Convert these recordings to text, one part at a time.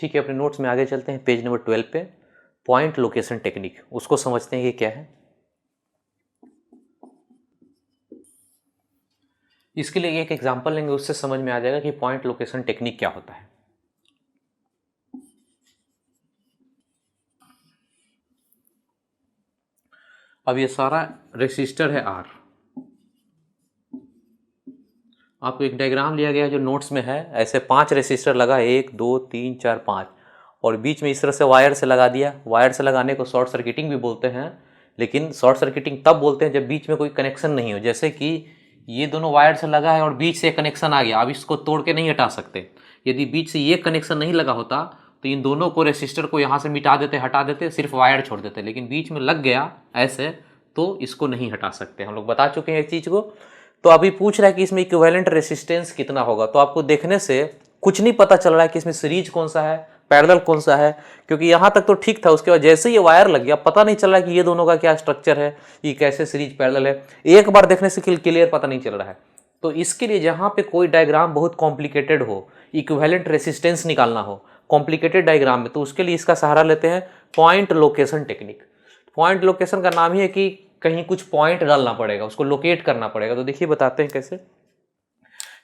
ठीक है, अपने नोट्स में आगे चलते हैं, पेज नंबर 12 पे पॉइंट लोकेशन टेक्निक, उसको समझते हैं कि क्या है। इसके लिए एक एग्जांपल लेंगे, उससे समझ में आ जाएगा कि पॉइंट लोकेशन टेक्निक क्या होता है। अब ये सारा रेसिस्टर है R, आपको एक डायग्राम लिया गया है जो नोट्स में है। ऐसे 5 रेसिस्टर लगा है, 1 2 3 4 5, और बीच में इस तरह से वायर से लगा दिया। वायर से लगाने को शॉर्ट सर्किटिंग भी बोलते हैं, लेकिन शॉर्ट सर्किटिंग तब बोलते हैं जब बीच में कोई कनेक्शन नहीं हो। जैसे कि ये दोनों वायर से लगा है और बीच से कनेक्शन आ गया, अब इसको तोड़ के नहीं हटा सकते। यदि बीच से ये कनेक्शन नहीं लगा होता तो इन दोनों को, रेसिस्टर को यहाँ से मिटा देते, हटा देते, सिर्फ वायर छोड़ देते, लेकिन बीच में लग गया ऐसे तो इसको नहीं हटा सकते। हम लोग बता चुके हैं इस चीज़ को। तो अभी पूछ रहा है कि इसमें इक्विवेलेंट रेसिस्टेंस कितना होगा, तो आपको देखने से कुछ नहीं पता चल रहा है कि इसमें सीरीज कौन सा है, पैरेलल कौन सा है, क्योंकि यहाँ तक तो ठीक था। उसके बाद जैसे ही ये वायर लग गया पता नहीं चल रहा है कि ये दोनों का क्या स्ट्रक्चर है, ये कैसे सीरीज पैरेलल है, एक बार देखने से क्लियर पता नहीं चल रहा है। तो इसके लिए जहाँ पे कोई डायग्राम बहुत कॉम्प्लिकेटेड हो, इक्विवेलेंट रेसिस्टेंस निकालना हो कॉम्प्लिकेटेड डायग्राम में, तो उसके लिए इसका सहारा लेते हैं point location technique. Point location का नाम ही है कि कहीं कुछ पॉइंट डालना पड़ेगा, उसको लोकेट करना पड़ेगा। तो देखिए बताते हैं कैसे।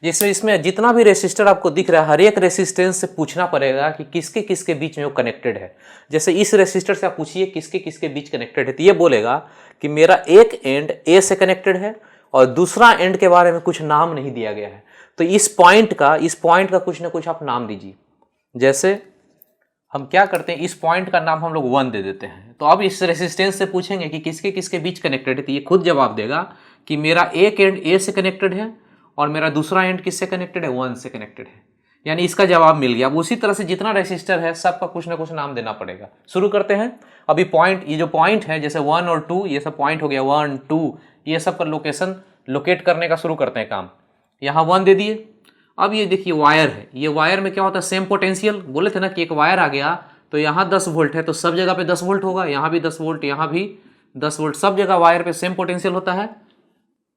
जैसे इसमें जितना भी रेसिस्टर आपको दिख रहा है, हर एक रेसिस्टेंस से पूछना पड़ेगा कि किसके किसके बीच में वो कनेक्टेड है। जैसे इस रेसिस्टर से आप पूछिए किसके किसके बीच कनेक्टेड है, तो ये बोलेगा कि मेरा एक एंड ए से कनेक्टेड है और दूसरा एंड के बारे में कुछ नाम नहीं दिया गया है। तो इस पॉइंट का कुछ ना कुछ आप नाम दीजिए। जैसे हम क्या करते हैं, इस पॉइंट का नाम हम लोग 1 दे देते हैं। तो अब इस रेसिस्टेंस से पूछेंगे कि किसके किसके बीच कनेक्टेड है, तो ये खुद जवाब देगा कि मेरा एक एंड ए से कनेक्टेड है और मेरा दूसरा एंड किससे कनेक्टेड है, 1 से कनेक्टेड है। यानी इसका जवाब मिल गया। अब उसी तरह से जितना रेसिस्टर है सबका कुछ ना कुछ नाम देना पड़ेगा। शुरू करते हैं। अभी पॉइंट, ये जो पॉइंट है जैसे 1 और 2, ये सब पॉइंट हो गया, 1 2, ये सब का लोकेशन लोकेट करने का शुरू करते हैं काम। यहाँ 1 दे दिए। अब ये देखिए वायर है, ये वायर में क्या होता है, सेम पोटेंशियल। बोले थे ना कि एक वायर आ गया तो यहाँ 10 वोल्ट है तो सब जगह पे 10 वोल्ट होगा, यहाँ भी 10 वोल्ट, यहाँ भी 10 वोल्ट, सब जगह वायर पे सेम पोटेंशियल होता है।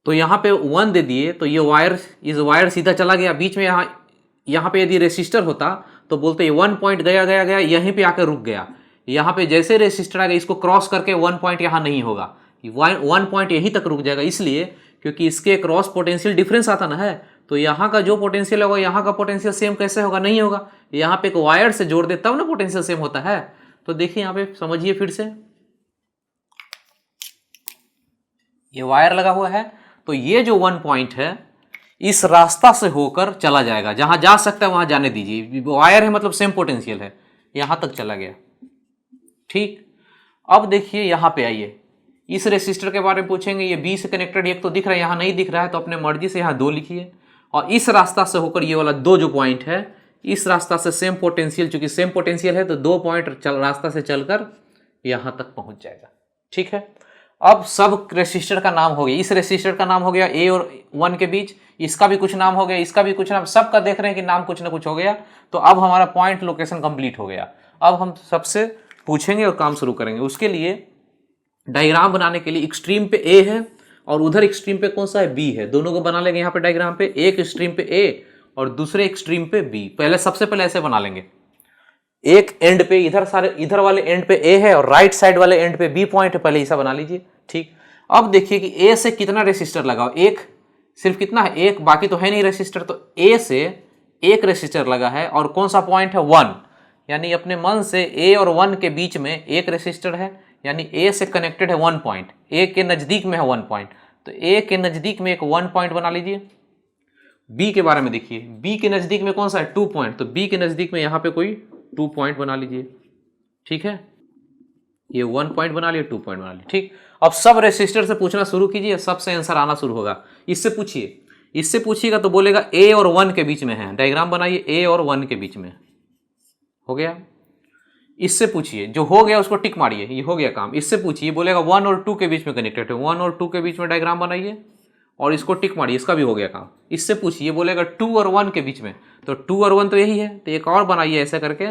तो यहाँ पे 1 दे दिए तो ये वायर सीधा चला गया बीच में। यहाँ पे यदि रेसिस्टर होता तो बोलते 1 पॉइंट गया गया गया, यहीं पे आकर रुक गया। यहाँ पे जैसे रेसिस्टर आ गया इसको क्रॉस करके 1 पॉइंट यहाँ नहीं होगा, 1 पॉइंट यहीं तक रुक जाएगा, इसलिए क्योंकि इसके क्रॉस पोटेंशियल डिफरेंस आता ना है। तो यहाँ का जो पोटेंशियल होगा यहाँ का पोटेंशियल सेम कैसे होगा, नहीं होगा। यहाँ पे एक वायर से जोड़ दे तब ना पोटेंशियल सेम होता है। तो देखिए यहाँ पे समझिए फिर से, ये वायर लगा हुआ है तो ये जो 1 पॉइंट है इस रास्ता से होकर चला जाएगा, जहां जा सकता है वहां जाने दीजिए। वायर है मतलब सेम पोटेंशियल है, यहां तक चला गया। ठीक, अब देखिए यहां पे आइए, इस रेसिस्टर के बारे में पूछेंगे, ये बी से कनेक्टेड एक तो दिख रहा है, यहाँ नहीं दिख रहा है, तो अपने मर्जी से यहाँ 2 लिखिए। और इस रास्ता से होकर ये वाला 2 जो पॉइंट है, इस रास्ता से सेम पोटेंशियल, चूंकि सेम पोटेंशियल है तो 2 पॉइंट रास्ता से चलकर यहाँ तक पहुँच जाएगा। ठीक है, अब सब रेसिस्टर का नाम हो गया। इस रेसिस्टर का नाम हो गया ए और 1 के बीच, इसका भी कुछ नाम हो गया, इसका भी कुछ नाम, सबका देख रहे हैं कि नाम कुछ ना कुछ हो गया। तो अब हमारा पॉइंट लोकेशन कंप्लीट हो गया। अब हम सबसे पूछेंगे और काम शुरू करेंगे। उसके लिए डायग्राम बनाने के लिए एक्सट्रीम पे ए है और उधर एक्सट्रीम पे कौन सा है, बी है। दोनों को बना लेंगे यहाँ पे डायग्राम पे, एक एक्सट्रीम पे ए और दूसरे एक्सट्रीम पे बी। सबसे पहले ऐसे बना लेंगे, एक एंड पे इधर वाले एंड पे ए है और राइट साइड वाले एंड पे बी पॉइंट है। पहले ऐसा बना लीजिए। ठीक, अब देखिए कि ए से कितना रेसिस्टर लगाओ, एक, सिर्फ कितना है, एक, बाकी तो है नहीं रेसिस्टर। तो ए से एक रेसिस्टर लगा है और कौन सा पॉइंट है, 1, यानी अपने मन से ए और 1 के बीच में एक रेसिस्टर है, यानी ए से कनेक्टेड है 1 पॉइंट, ए के नजदीक में है 1 पॉइंट। तो ए के नजदीक में एक 1 पॉइंट बना लीजिए। बी के बारे में देखिए, बी के नजदीक में कौन सा है, 2 पॉइंट, तो बी के नजदीक में यहाँ पे कोई 2 पॉइंट बना लीजिए। ठीक है, ये 1 पॉइंट बना लिया, 2 पॉइंट बना लिया। ठीक, अब सब रेसिस्टर से पूछना शुरू कीजिए, सबसे आंसर आना शुरू होगा। इससे पूछिएगा तो बोलेगा ए और 1 के बीच में है। डायग्राम बनाइए, ए और 1 के बीच में हो गया। इससे पूछिए, जो हो गया उसको टिक मारिए, ये हो गया काम। इससे पूछिए, बोलेगा 1 और 2 के बीच में कनेक्टेड है, 1 और 2 के बीच में डायग्राम बनाइए और इसको टिक मारिए, इसका भी हो गया काम। इससे पूछिए, बोलेगा 2 और 1 के बीच में, तो 2 और 1 तो यही है, तो एक और बनाइए ऐसा करके,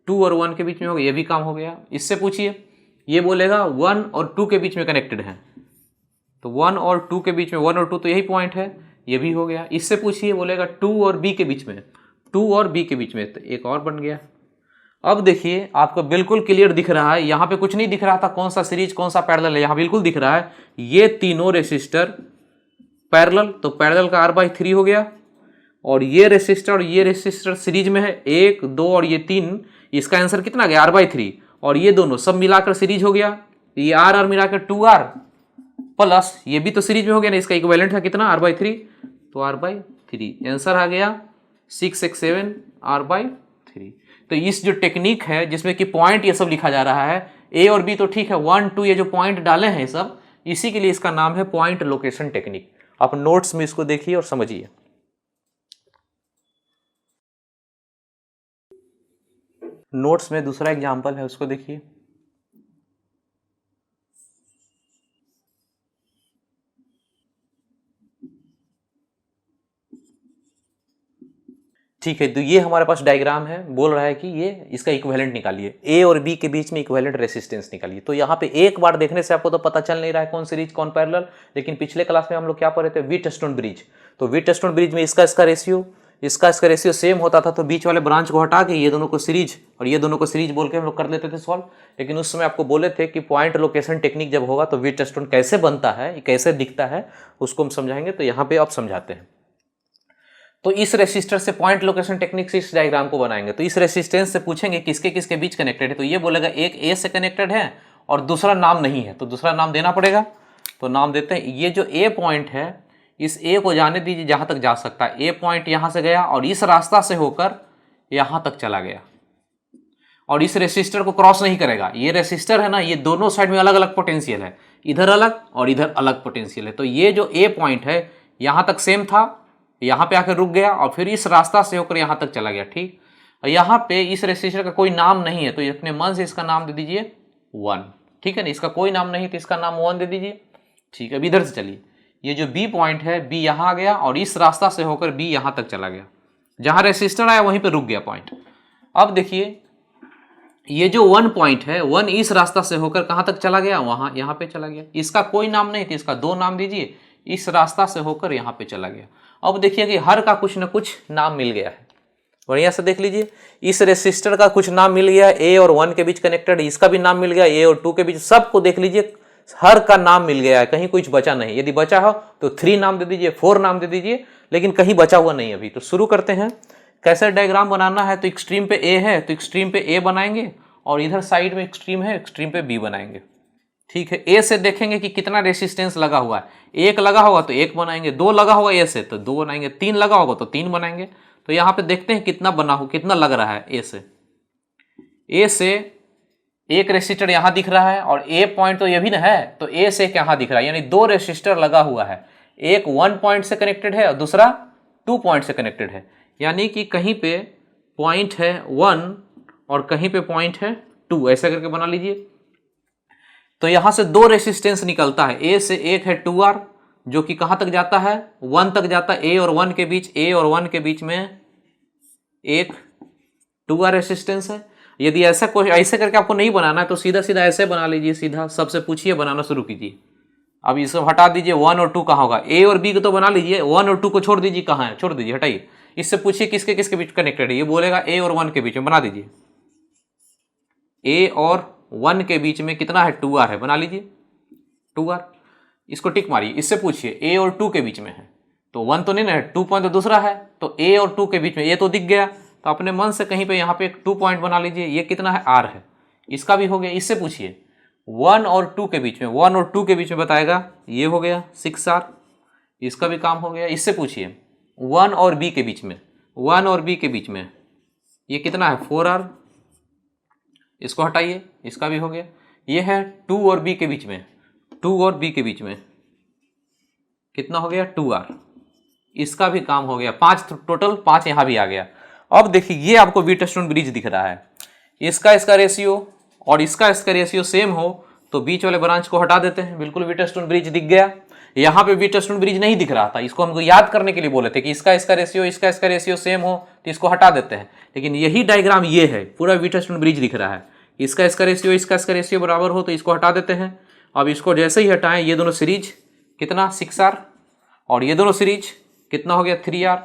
2 और 1 के बीच में हो गया, ये भी काम हो गया। इससे पूछिए, ये बोलेगा 1 और 2 के बीच में कनेक्टेड है, तो 1 और 2 के बीच में, 1 और 2 तो यही पॉइंट है, ये भी हो गया। इससे पूछिए, बोलेगा 2 और बी के बीच में, 2 और बी के बीच में, तो एक और बन गया। अब देखिए आपको बिल्कुल क्लियर दिख रहा है, यहाँ पे कुछ नहीं दिख रहा था कौन सा सीरीज कौन सा पैरेलल है, यहाँ बिल्कुल दिख रहा है ये तीनों रेसिस्टर पैरेलल, तो पैरेलल का R/3 हो गया। और ये रेसिस्टर सीरीज में है 1 2 और ये 3, इसका आंसर कितना गया R/3। और ये दोनों सब मिलाकर सीरीज हो गया, ये R मिलाकर 2R प्लस ये भी तो सीरीज में हो गया ना, इसका इक्विवेलेंट है कितना R/3, तो R/3 आंसर आ गया 667 R/3। तो इस जो टेक्निक है जिसमें कि पॉइंट ये सब लिखा जा रहा है ए और बी तो ठीक है, 1 2 ये जो पॉइंट डाले हैं सब, इसी के लिए इसका नाम है पॉइंट लोकेशन टेक्निक। आप नोट्स में इसको देखिए और समझिए। नोट्स में दूसरा एग्जांपल है उसको देखिए। ठीक है, तो ये हमारे पास डायग्राम है, बोल रहा है कि ये इसका इक्विवेलेंट निकालिए, ए और बी के बीच में इक्विवेलेंट रेसिस्टेंस निकालिए। तो यहाँ पे एक बार देखने से आपको तो पता चल नहीं रहा है कौन सीरीज कौन पैरेलल, लेकिन पिछले क्लास में हम लोग क्या पढ़े थे, व्हीटस्टोन ब्रिज। तो व्हीटस्टोन ब्रिज में इसका रेशियो सेम होता था, तो बीच वाले ब्रांच को हटा के ये दोनों को सीरीज और ये दोनों को सीरीज बोल के हम लोग कर लेते थे सॉल्व। लेकिन उस समय आपको बोले थे कि पॉइंट लोकेशन टेक्निक जब होगा तो व्हीटस्टोन कैसे बनता है, कैसे दिखता है, उसको हम समझाएंगे। तो यहाँ पे आप समझाते हैं। तो इस रेसिस्टर से पॉइंट लोकेशन टेक्निक से इस डायग्राम को बनाएंगे। तो इस रेसिस्टेंस से पूछेंगे किसके किसके बीच कनेक्टेड है, तो ये बोलेगा एक ए से कनेक्टेड है और दूसरा नाम नहीं है, तो दूसरा नाम देना पड़ेगा। तो नाम देते हैं, ये जो ए पॉइंट है इस ए को जाने दीजिए जहां तक जा सकता है। ए पॉइंट यहां से गया और इस रास्ता से होकर यहां तक चला गया और इस रेसिस्टर को क्रॉस नहीं करेगा। ये रेसिस्टर है ना, ये दोनों साइड में अलग अलग पोटेंशियल है, इधर अलग और इधर अलग पोटेंशियल है। तो ये जो ए पॉइंट है यहां तक सेम था, यहाँ पे आकर रुक गया और फिर इस रास्ता से होकर यहाँ तक चला गया। ठीक, और यहाँ पे इस रेसिस्टर का कोई नाम नहीं है, तो ये अपने मन से इसका नाम दे दीजिए 1। ठीक है ना, इसका कोई नाम नहीं तो इसका नाम 1 दे दीजिए। ठीक है, अब इधर से चलिए, ये जो बी पॉइंट है, बी यहाँ आ गया और इस रास्ता से होकर बी यहाँ तक चला गया, जहाँ रेसिस्टर आया वहीं पर रुक गया पॉइंट। अब देखिए ये जो 1 पॉइंट है, 1 इस रास्ता से होकर कहाँ तक चला गया, वहाँ यहाँ पे चला गया। इसका कोई नाम नहीं तो इसका 2 नाम दीजिए, इस रास्ता से होकर यहाँ पे चला गया। अब देखिए कि हर का कुछ ना कुछ नाम मिल गया है, बढ़िया से देख लीजिए। इस रेसिस्टर का कुछ नाम मिल गया, ए और 1 के बीच कनेक्टेड, इसका भी नाम मिल गया, ए और 2 के बीच, सबको देख लीजिए, हर का नाम मिल गया है, कहीं कुछ बचा नहीं। यदि बचा हो तो 3 नाम दे दीजिए, 4 नाम दे दीजिए, लेकिन कहीं बचा हुआ नहीं अभी। तो शुरू करते हैं। कैसे डायग्राम बनाना है, तो एक्सट्रीम पे ए है तो एक्सट्रीम पे ए बनाएंगे और इधर साइड में एक्सट्रीम है, एक्सट्रीम पे बी बनाएंगे। ठीक है, ए से देखेंगे कि कितना रेसिस्टेंस लगा हुआ है, 1 लगा होगा तो 1 बनाएंगे, 2 लगा होगा ए से तो 2 बनाएंगे, 3 लगा होगा तो 3 बनाएंगे। तो यहाँ पे देखते हैं कितना बना हो, कितना लग रहा है ए से एक रेसिस्टर यहाँ दिख रहा है और ए पॉइंट तो ये भी ना है, तो ए से यहाँ दिख रहा है, यानी 2 रेसिस्टर लगा हुआ है। एक 1 पॉइंट से कनेक्टेड है और दूसरा 2 पॉइंट से कनेक्टेड है, यानी कि कहीं पे पॉइंट है 1 और कहीं पे पॉइंट है 2, ऐसा करके बना लीजिए। तो यहां से 2 रेसिस्टेंस निकलता है, ए से एक है 2R जो कि कहां तक जाता है, 1 तक जाता है। ए और 1 के बीच, ए और 1 के बीच में एक 2R रेसिस्टेंस है। यदि ऐसा कोई ऐसे करके आपको नहीं बनाना है तो सीधा सीधा ऐसे बना लीजिए, सीधा सबसे पूछिए, बनाना शुरू कीजिए। अब इसको हटा दीजिए, 1 और 2 कहाँ होगा, ए और बी को तो बना लीजिए, 1 और 2 को छोड़ दीजिए, कहाँ है, छोड़ दीजिए, हटाइए। इससे पूछिए किसके किसके बीच कनेक्टेड है, ये बोलेगा ए और 1 के बीच में, बना दीजिए। ए और 1 के बीच में कितना है, 2R है, बना लीजिए 2R। इसको टिक मारिए। इससे पूछिए ए और 2 के बीच में है, तो 1 तो नहीं ना है, 2 पॉइंट तो दूसरा है, तो ए और 2 के बीच में, ए तो दिख गया, तो अपने मन से कहीं पे यहाँ पे एक 2 पॉइंट बना लीजिए। ये कितना है, R है, इसका भी हो गया। इससे पूछिए 1 और 2 के बीच में, 1 और 2 के बीच में बताएगा, ये हो गया 6R, इसका भी काम हो गया। इससे पूछिए 1 और B के बीच में, 1 और B के बीच में ये कितना है, 4R, इसको हटाइए, इसका भी हो गया। ये है 2 और B के बीच में, 2 और B के बीच में कितना हो गया, 2R, इसका भी काम हो गया। 5 टोटल, 5 यहाँ भी आ गया। अब देखिए ये आपको व्हीटस्टोन ब्रिज दिख रहा है, इसका रेशियो और इसका रेशियो सेम हो तो बीच वाले ब्रांच को हटा देते हैं, बिल्कुल व्हीटस्टोन ब्रिज दिख गया। यहाँ पे व्हीटस्टोन ब्रिज नहीं दिख रहा था, इसको हमको याद करने के लिए बोले थे कि इसका रेशियो सेम हो तो इसको हटा देते हैं। लेकिन यही डायग्राम ये है, पूरा व्हीटस्टोन ब्रिज दिख रहा है, इसका रेशियो बराबर हो तो इसको हटा देते हैं। अब इसको जैसे ही हटाएं, ये दोनों सीरीज कितना, 6R, और ये दोनों सीरीज कितना हो गया, 3R।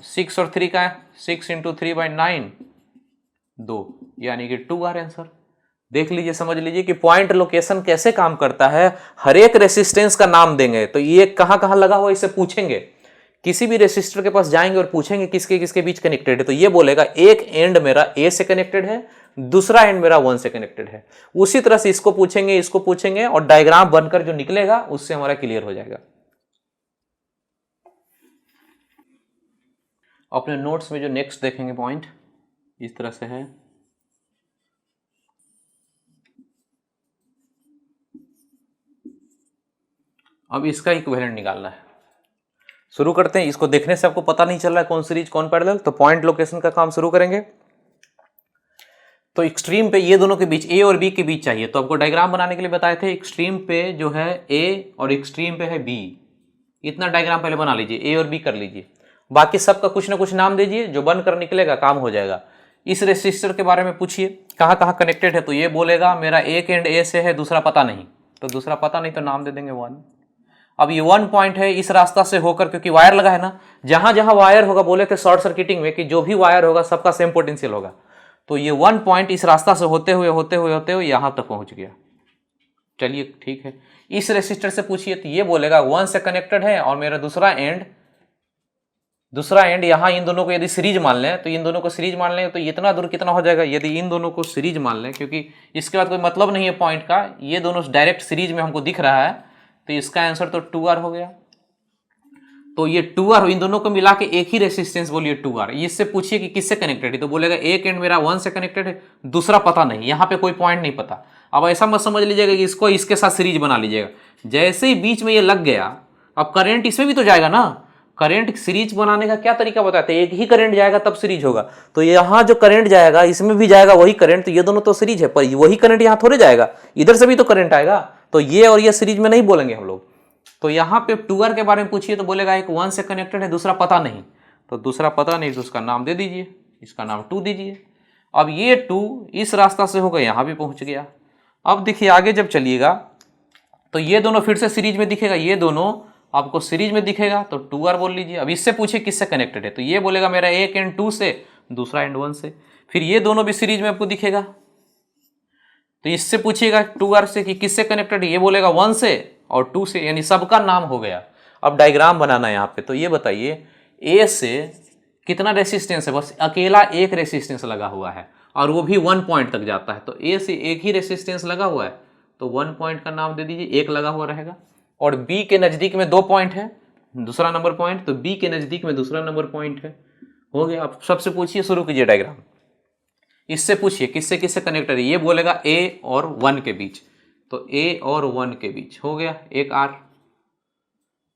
6 और 3 का है 6 × 3/9, 2, यानी कि 2R आंसर। देख लीजिए, समझ लीजिए कि पॉइंट लोकेशन कैसे काम करता है। हर एक रेसिस्टेंस का नाम देंगे, तो ये कहां कहां लगा हुआ इसे पूछेंगे। किसी भी रेसिस्टर के पास जाएंगे और पूछेंगे किसके किसके बीच कनेक्टेड है, तो ये बोलेगा एक एंड मेरा ए से कनेक्टेड है, दूसरा एंड मेरा 1 से कनेक्टेड है। उसी तरह से इसको पूछेंगे और डायग्राम बनकर जो निकलेगा उससे हमारा क्लियर हो जाएगा। अपने नोट्स में जो नेक्स्ट देखेंगे पॉइंट इस तरह से है। अब इसका इक्विवेलेंट निकालना है। शुरू करते हैं। इसको देखने से आपको पता नहीं चल रहा है कौन सीरीज कौन पैरेलल, तो पॉइंट लोकेशन का काम शुरू करेंगे। तो एक्सट्रीम पे ये दोनों के बीच, ए और बी के बीच चाहिए, तो आपको डायग्राम बनाने के लिए बताए थे। एक्सट्रीम पे जो है ए और एक्सट्रीम पे है बी, इतना डायग्राम पहले बना लीजिए, ए और बी कर लीजिए। बाकी सबका कुछ ना कुछ नाम दीजिए, जो बनकर निकलेगा काम हो जाएगा। इस रेसिस्टर के बारे में पूछिए कहाँ कहाँ कनेक्टेड है, तो ये बोलेगा मेरा एक एंड ए से है, दूसरा पता नहीं, तो दूसरा पता नहीं तो नाम दे देंगे 1। अब ये 1 पॉइंट है इस रास्ता से होकर, क्योंकि वायर लगा है ना, जहां जहां वायर होगा, बोले थे शॉर्ट सर्किटिंग में कि जो भी वायर होगा सबका सेम पोटेंशियल होगा, तो ये 1 पॉइंट इस रास्ता से होते हुए यहां तक पहुंच गया। चलिए ठीक है। इस रेसिस्टर से पूछिए तो ये बोलेगा 1 से कनेक्टेड है और मेरा दूसरा एंड यहां, इन दोनों को यदि सीरीज मान लें, तो इन दोनों को सीरीज मान लें तो इतना दूर कितना हो जाएगा, यदि इन दोनों को सीरीज मान लें, क्योंकि इसके बाद कोई मतलब नहीं है पॉइंट का, ये दोनों डायरेक्ट सीरीज में हमको दिख रहा है, तो इसका आंसर तो 2R हो गया। तो ये 2R, इन दोनों को मिला के एक ही रेसिस्टेंस बोलिए 2R। इससे पूछिए कि किससे कनेक्टेड है, तो बोलेगा एक एंड मेरा 1 से कनेक्टेड है, दूसरा पता नहीं, यहां पे कोई पॉइंट नहीं पता। अब ऐसा मत समझ लीजिएगा कि इसको इसके साथ सीरीज बना लीजिएगा। जैसे ही बीच में ये लग गया, अब करंट इसमें भी तो जाएगा ना। करंट सीरीज बनाने का क्या तरीका बताते हैं, एक ही करंट जाएगा तब सीरीज होगा। तो यहां जो करंट जाएगा इसमें भी जाएगा वही करंट, तो ये दोनों तो सीरीज है, पर वही करंट यहां थोड़े जाएगा, इधर से भी तो करंट आएगा, तो ये और ये सीरीज में नहीं बोलेंगे हम लोग। तो यहां पे 2R के बारे में पूछिए तो बोलेगा एक 1 से कनेक्टेड है, दूसरा पता नहीं, तो दूसरा पता नहीं तो उसका नाम दे दीजिए, इसका नाम 2 दीजिए। अब ये 2 इस रास्ता से होकर यहां भी पहुंच गया। अब देखिए आगे जब चलिएगा तो ये दोनों फिर से सीरीज में दिखेगा, ये दोनों आपको सीरीज में दिखेगा, तो 2R बोल लीजिए। अब इससे पूछिए किससे कनेक्टेड है, तो ये बोलेगा मेरा एक एंड 2 से, दूसरा एंड 1 से। फिर ये दोनों भी सीरीज में आपको दिखेगा, तो इससे पूछिएगा 2R से कि किससे कनेक्टेड है, ये बोलेगा 1 से और 2 से, यानी सबका नाम हो गया। अब डायग्राम बनाना है यहाँ पे, तो ये बताइए ए से कितना रेसिस्टेंस है, बस अकेला एक रेसिस्टेंस लगा हुआ है और वो भी 1 पॉइंट तक जाता है, तो ए से एक ही रेसिस्टेंस लगा हुआ है, तो 1 पॉइंट का नाम दे दीजिए, एक लगा हुआ रहेगा। और बी के नज़दीक में 2 पॉइंट है, दूसरा नंबर पॉइंट, तो बी के नज़दीक में दूसरा नंबर पॉइंट है, हो गया। अब सबसे पूछिए, शुरू कीजिए डायग्राम। इससे पूछिए किससे किससे कनेक्टेड है, ये बोलेगा ए और 1 के बीच, तो ए और 1 के बीच हो गया एक R,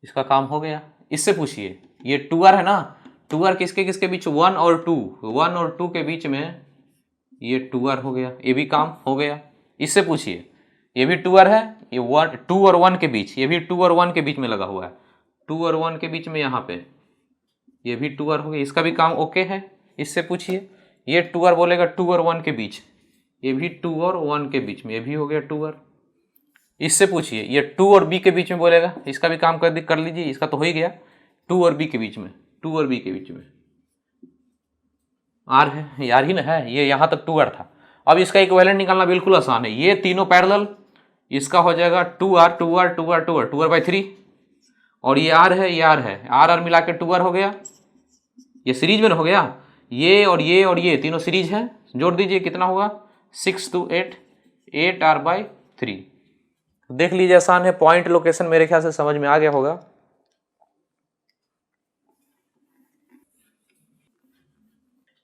इसका काम हो गया। इससे पूछिए ये 2R है ना, 2R किसके किसके बीच, 1 और 2 के बीच में, ये 2R हो गया, ये भी काम हो गया। इससे पूछिए ये भी 2R है, ये 2 और 1 के बीच, ये भी 2 और 1 के बीच में लगा हुआ है, 2 और 1 के बीच में यहाँ पे ये भी 2R हो गया, इसका भी काम ओके है। इससे पूछिए ये 2R बोलेगा 2 और 1 के बीच, ये भी 2 और 1 के बीच में, ये भी हो गया 2R। इससे पूछिए ये 2 और B के बीच में बोलेगा, इसका भी काम कर लीजिए, इसका तो हो ही गया, 2 और B के बीच में, 2 और B के बीच में R है, यार ही ना है, ये यहाँ तक 2R था। अब इसका इक्विवेलेंट निकालना बिल्कुल आसान है, ये तीनों पैरेलल, इसका हो जाएगा 2R/3, और ये R है, ये R है, R मिला के 2R हो गया, ये सीरीज में हो गया, ये और ये तीनों सीरीज है, जोड़ दीजिए कितना होगा, 6 2 8, 8R/3। देख लीजिए आसान है, पॉइंट लोकेशन मेरे ख्याल से समझ में आ गया होगा।